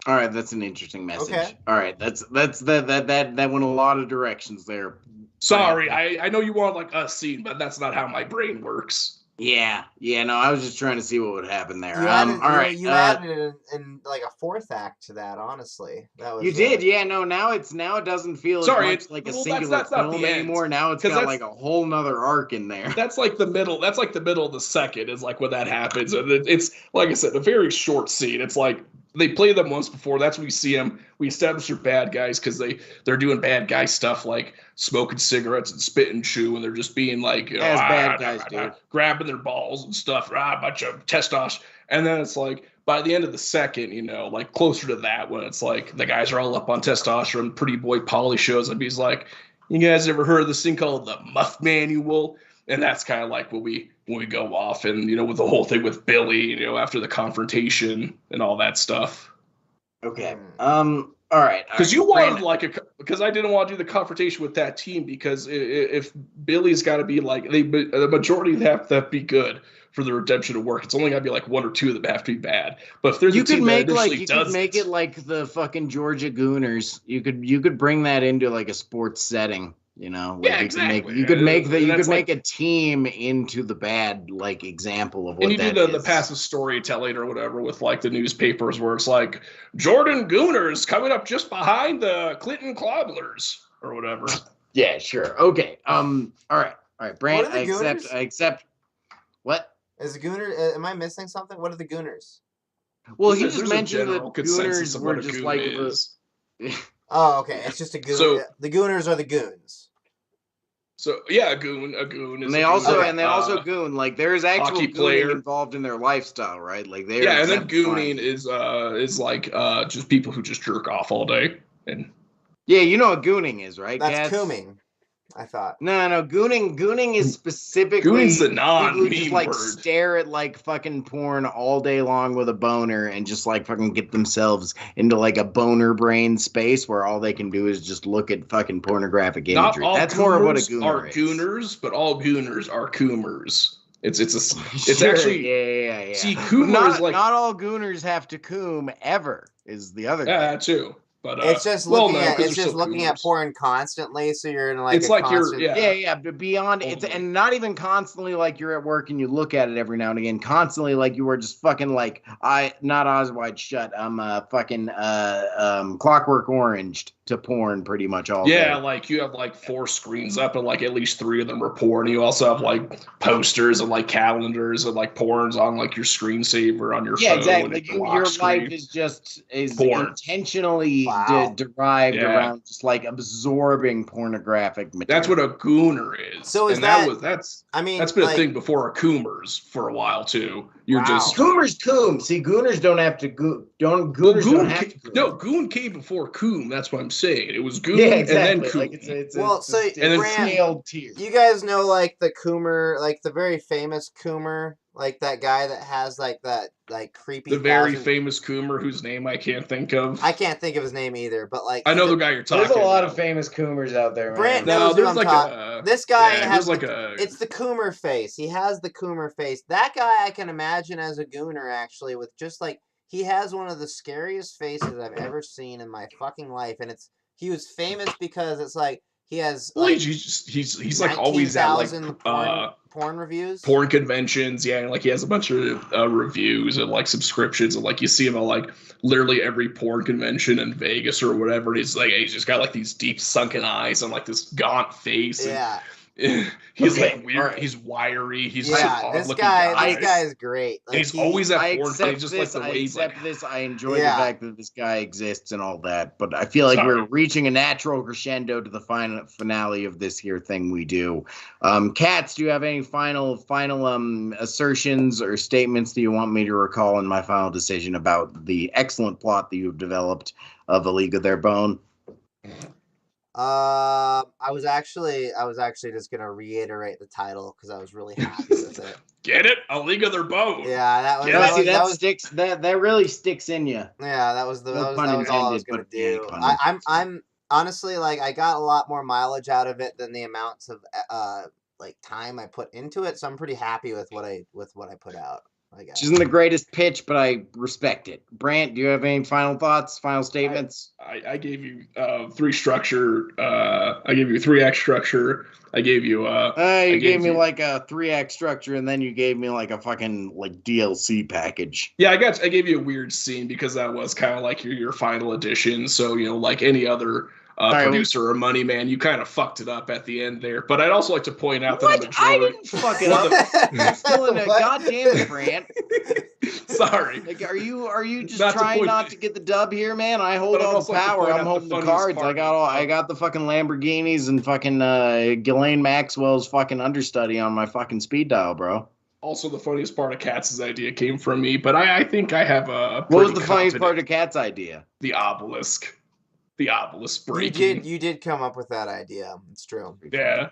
All right, that's an interesting message. Okay. All right, that went a lot of directions there. Sorry, I know you want like a scene, but that's not how my brain works. Yeah, no, I was just trying to see what would happen there. You added, all right, you added in like a fourth act to that. Honestly, that was you did. Yeah, no, now it doesn't feel as much like a singular film anymore. Now it's got like a whole nother arc in there. That's like the middle. That's like the middle of the second is like when that happens, and it's like I said, a very short scene. It's like they play them once before. That's when we see them. We establish they're bad guys because they're doing bad guy stuff like smoking cigarettes and spit and chew, and they're just being like as bad guys do, grabbing their balls and stuff. A bunch of testosterone. And then it's like by the end of the second, like closer to that, when it's like the guys are all up on testosterone. Pretty boy Paulie shows up. He's like, "You guys ever heard of this thing called the Muff Manual?" And that's kind of like when we go off and, with the whole thing with Billy, after the confrontation and all that stuff. Okay. All right. Because you wanted because I didn't want to do the confrontation with that team because if Billy's got to be like, the majority have to be good for the redemption to work. It's only got to be like one or two of them have to be bad. But if there's a team that initially does, you could make it like the fucking Georgia Gooners. You could bring that into like a sports setting. Exactly. You could make a team into the bad example of what and you do the passive storytelling or whatever with like the newspapers where it's like Jordan Gooners coming up just behind the Clinton Clobblers or whatever. Yeah, sure. Okay. All right, Brant. I accept. What is the Gooner? Am I missing something? What are the Gooners? Well, he just mentioned that Gooners were just like the. Oh, okay. It's just a goon. So, the Gooners are the goons. So yeah, a goon is. And they also goon. Like there is actual gooning involved in their lifestyle, right? Like they. Yeah, and then gooning is like just people who just jerk off all day and. Yeah, you know what gooning is, right? That's cooming. I thought. No. Gooning is specifically. Gooning's the non-meme just word. Stare at fucking porn all day long with a boner and just fucking get themselves into a boner brain space where all they can do is just look at fucking pornographic imagery. That's more of what a gooner is. Gooners, but all gooners are coomers. It's sure, actually yeah. See, coomers not all gooners have to coom ever is the other thing. Yeah, too. But it's just looking at porn constantly, so you're in it's like constant... But beyond it's and not even constantly you're at work and you look at it every now and again. Constantly you are just fucking not Eyes Wide Shut. I'm fucking Clockwork Oranged to porn pretty much all day. Yeah, you have 4 screens up and at least 3 of them are porn. You also have posters and calendars and porns on your screensaver on your phone. Yeah, exactly. Your life is porn. Intentionally derived around just absorbing pornographic material. That's what a gooner is. So is that's been a thing before a coomers for a while too. Coomers coom. See, gooners don't have to goon. Don't have to coom. No, goon came before coom. That's what I'm saying. It was goon and then coom. Scaled tier. You guys know the coomer, the very famous coomer, that guy that has that creepy. The very famous coomer whose name I can't think of. I can't think of his name either, but I know the guy you're talking about. There's a lot of famous coomers out there, man. Brant knows what I'm talking. This guy has it's the coomer face. He has the coomer face. That guy I can imagine as a gooner actually, with just he has one of the scariest faces I've ever seen in my fucking life, and he was famous because it's he has he's always at porn reviews, porn conventions, and he has a bunch of reviews and subscriptions, and you see him at literally every porn convention in Vegas or whatever. And he's just got these deep sunken eyes and this gaunt face. Yeah. He's Okay, like weird. alright. He's wiry. He's Yeah, odd this looking guy is great. And he's always I at porn. accept Just this. like the I way he's like. accept this. I enjoy Yeah. the fact that this guy exists and all that. But I feel like we're reaching a natural crescendo to the final finale of this here thing we do. Katz, do you have any final assertions or statements that you want me to recall in my final decision about the excellent plot that you've developed of A League of Their Bone? I was actually just gonna reiterate the title because I was really happy with it. Get it? A League of Their Bone. Yeah, That really sticks in you. Yeah, that was all I was gonna do. pun I'm honestly like I got a lot more mileage out of it than the amounts of like time I put into it, so I'm pretty happy with what I put out. I guess. Which isn't the greatest pitch, but I respect it. Brant, do you have any final thoughts, final statements? I gave you 3 structure. I gave you 3-act structure. I gave you. You gave me like a 3-act structure, and then you gave me like a fucking like DLC package. Yeah, I gave you a weird scene because that was kind of like your final edition. So like any other producer or money man, you kind of fucked it up at the end there. But I'd also like to point out that on the I drawing, didn't fuck it up. You're still in a goddamn Brant. Sorry. Like, are you just Not to trying point- not to get the dub here, man? I hold But I'd all the also like to power. point I'm out holding the the funniest cards. part. I got the fucking Lamborghinis and fucking Ghislaine Maxwell's fucking understudy on my fucking speed dial, bro. Also, the funniest part of Katz's idea came from me, but I think I have a. What was pretty the funniest part confident- of Cat's idea? The obelisk. The obelisk breaking. You did come up with that idea. It's true. Yeah.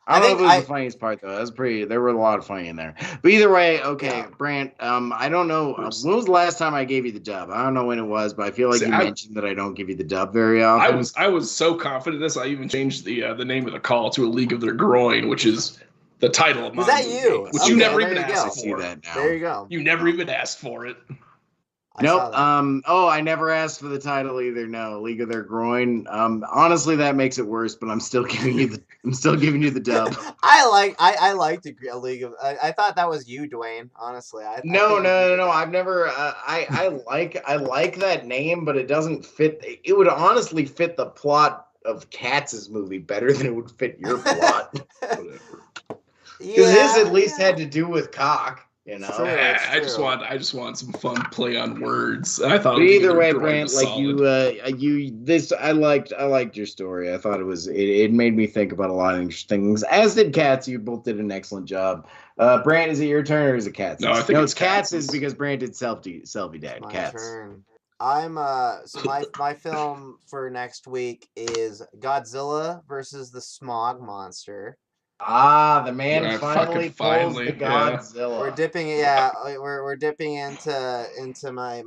I don't know if it was think the funniest part though. That was pretty. There were a lot of funny in there. But either way, okay, Yeah. Brant. I don't know. When was the last time I gave you the dub? I don't know when it was, but I feel like See, you I- mentioned that I don't give you the dub very often. I was so confident in this. I even changed the name of the call to A League of Their Groin, which is the title of my Was that movie, you? which Okay, you never there even you go. I asked see for. that now. There you go. You never even asked for it. I saw Nope. that. I never asked for the title either. No, League of Their Groin. Honestly, that makes it worse. But I'm still giving you the dub. I liked A League of. I thought that was you, Dwayne. Honestly, No. I've never. I like that name, but it doesn't fit. It would honestly fit the plot of Katz's movie better than it would fit your plot. Whatever. Because his at least had to do with cock. You know. True. Yeah, I true. just wanted some fun play on words. I thought. But A League of either Their way, Groin Brant, was like solid. I liked your story. I thought it made me think about a lot of interesting things. As did Katz. You both did an excellent job. Brant, is it your turn or is it Katz's? No, I think it's Katz's Katz's. because Brant did selfie dad. My Katz. turn. I'm so my film for next week is Godzilla versus the Smog Monster. Ah, the man Yeah, finally pulls finally, the yeah. Godzilla. We're dipping, we're dipping into my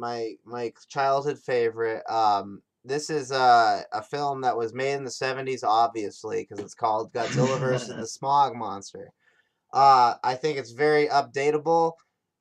childhood favorite. This is a film that was made in the 70s, obviously, because it's called Godzilla versus the Smog Monster. I think it's very updatable,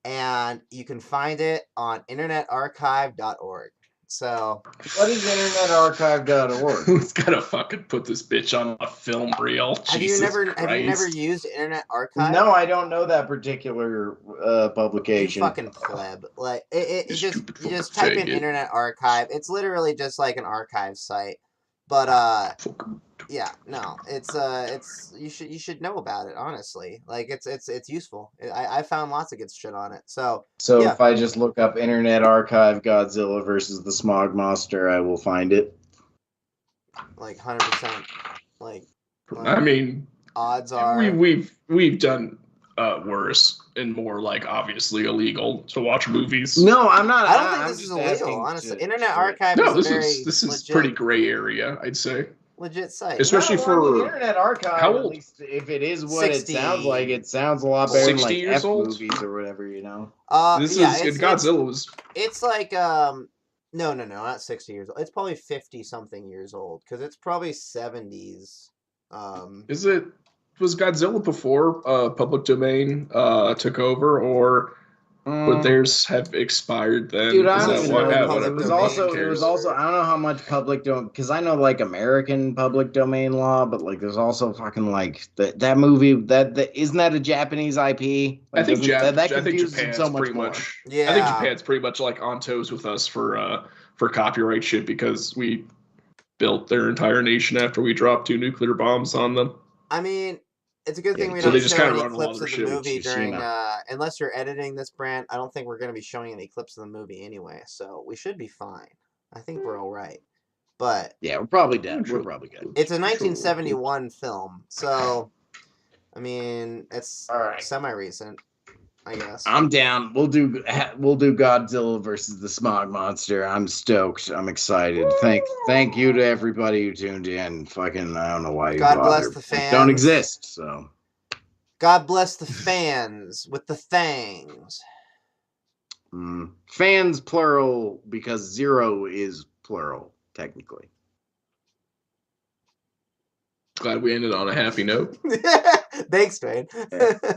and you can find it on internetarchive.org. So, What is internetarchive.org? Who's gonna fucking put this bitch on a film reel? have you never used Internet Archive? No, I don't know that particular You publication. fucking pleb. Like you Stupid just type in faggot. Internet Archive. It's literally just like an archive site. But yeah, no, it's you should know about it, honestly. Like it's useful. I found lots of good shit on it. So yeah. If I just look up Internet Archive Godzilla versus the Smog Monster, I will find it. like 100%, like I mean, odds are we've done worse and more like obviously illegal to watch movies. No, I'm not. I don't think I'm this is just illegal, asking honestly. to- Internet to- Archive No, is a this very is pretty gray area, I'd say. legit site. Especially No, well, I mean, for Internet Archive. how At old? least if it is what 60. it sounds like, it sounds a lot better than 60 like years F old? movies or whatever, you know. This yeah, is Godzilla was It's like no, not 60 years old. It's probably 50 something years old because it's probably 70s. Was Godzilla before public domain took over, or would theirs have expired then? Dude, I Is don't that even what know. happened? It was Domain also. It cares. was also. I don't know how much public domain because I know like American public domain law, but like there's also fucking like that movie that isn't that a Japanese IP? I think that I think confuses it Japan's so much pretty more. much. Yeah. I think Japan's pretty much like on toes with us for copyright shit because we built their entire nation after we dropped 2 nuclear bombs on them. I mean, It's a good thing we so don't they just show kinda any run a lot clips of of their the shit movie with during. Tsushima. Unless you're editing this, Brant, I don't think we're going to be showing any clips of the movie anyway, so we should be fine. I think we're all right. But Yeah, we're probably dead. We're probably good. it's a 1971 film, so I mean, it's All right. semi-recent, I guess. I'm down. We'll do Godzilla versus the Smog Monster. I'm stoked. I'm excited. Thank you to everybody who tuned in. Fucking, I don't know why you God bless bothered. the fans. Don't exist. So God bless the fans with the fangs. fans plural because 0 is plural technically. Glad we ended on a happy note. Thanks, Dwayne.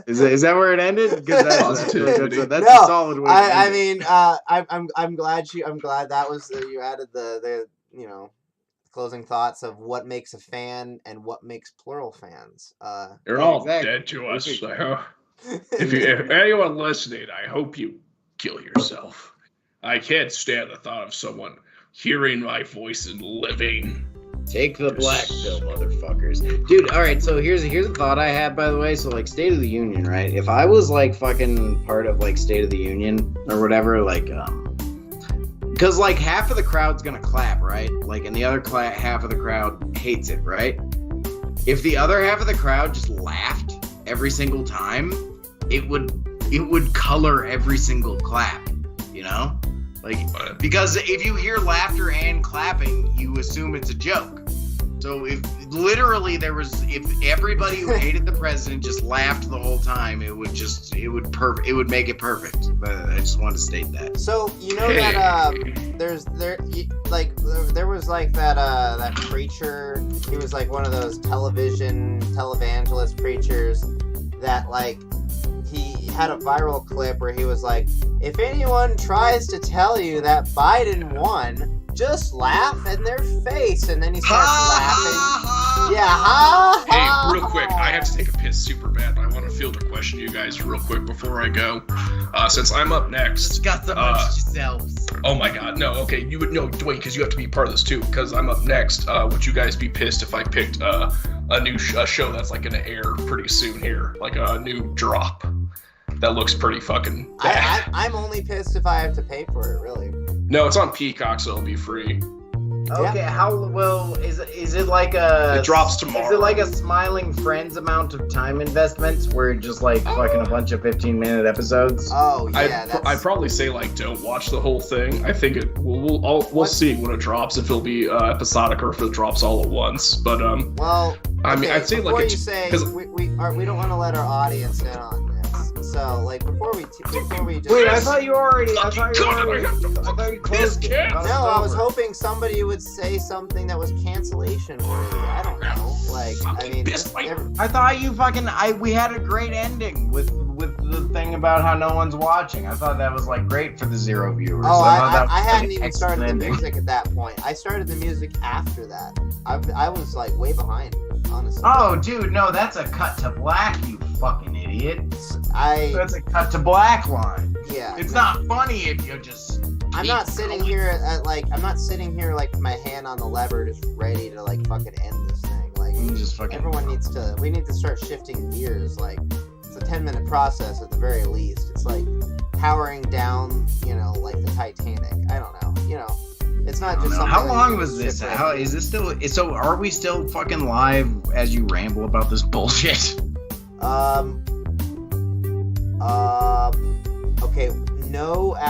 Is that where it ended? Because that's No, a solid way. To I end it. mean, I'm glad that was you added the closing thoughts of what makes a fan and what makes plural fans. You're all dead to us. So if anyone listening, I hope you kill yourself. I can't stand the thought of someone hearing my voice and living. Take the black pill, motherfuckers. Dude, alright, so here's a thought I had, by the way. So, like, State of the Union, right? If I was, like, fucking part of, like, State of the Union or whatever, like, because, like, half of the crowd's gonna clap, right? Like, and the other half of the crowd hates it, right? If the other half of the crowd just laughed every single time, it would color every single clap, you know? Like, because if you hear laughter and clapping, you assume it's a joke. So if everybody who hated the president just laughed the whole time, it would make it perfect. But I just wanted to state that. So you know that there was like that preacher. He was like one of those televangelist preachers that like he had a viral clip where he was like, if anyone tries to tell you that Biden won, just laugh in their face, and then he starts laughing. Yeah, ha, ha. Hey, real quick, I have to take a piss super bad, but I want to field a question to you guys real quick before I go. Since I'm up next. Discuss amongst yourselves. Oh my god, no, okay, you would know, Dwayne, because you have to be part of this too, because I'm up next. Would you guys be pissed if I picked a new show that's like going to air pretty soon here? Like a new drop that looks pretty fucking bad. I'm only pissed if I have to pay for it, really. No, it's on Peacock, so it'll be free. Okay, yeah. How well is it like a? It drops tomorrow. Is it like a Smiling Friends amount of time investments, where just like fucking a bunch of 15-minute episodes? Oh yeah, I'd probably say like don't watch the whole thing. I think we'll see when it drops if it'll be episodic or if it drops all at once. But well, I mean, I'd say before like you say we don't want to let our audience in on this. So like before we just wait, I thought you closed it. No, I was hoping somebody would say something that was cancellation worthy. I don't know. Like, I mean, I thought we had a great ending with the thing about how no one's watching. I thought that was like great for the 0 viewers. Oh, I hadn't even started the music at that point. I started the music after that. I was like way behind, honestly. Oh, dude, no, that's a cut to black, you fucking idiot. That's a cut to black line. Yeah. It's not funny if you just. I'm not sitting here with my hand on the lever, just ready to like fucking end this thing. Like, we need to start shifting gears. Like, it's a 10-minute process at the very least. It's like powering down, like the Titanic. I don't know, It's not just something. How long was this? How is this still? So are we still fucking live as you ramble about this bullshit? Okay. No.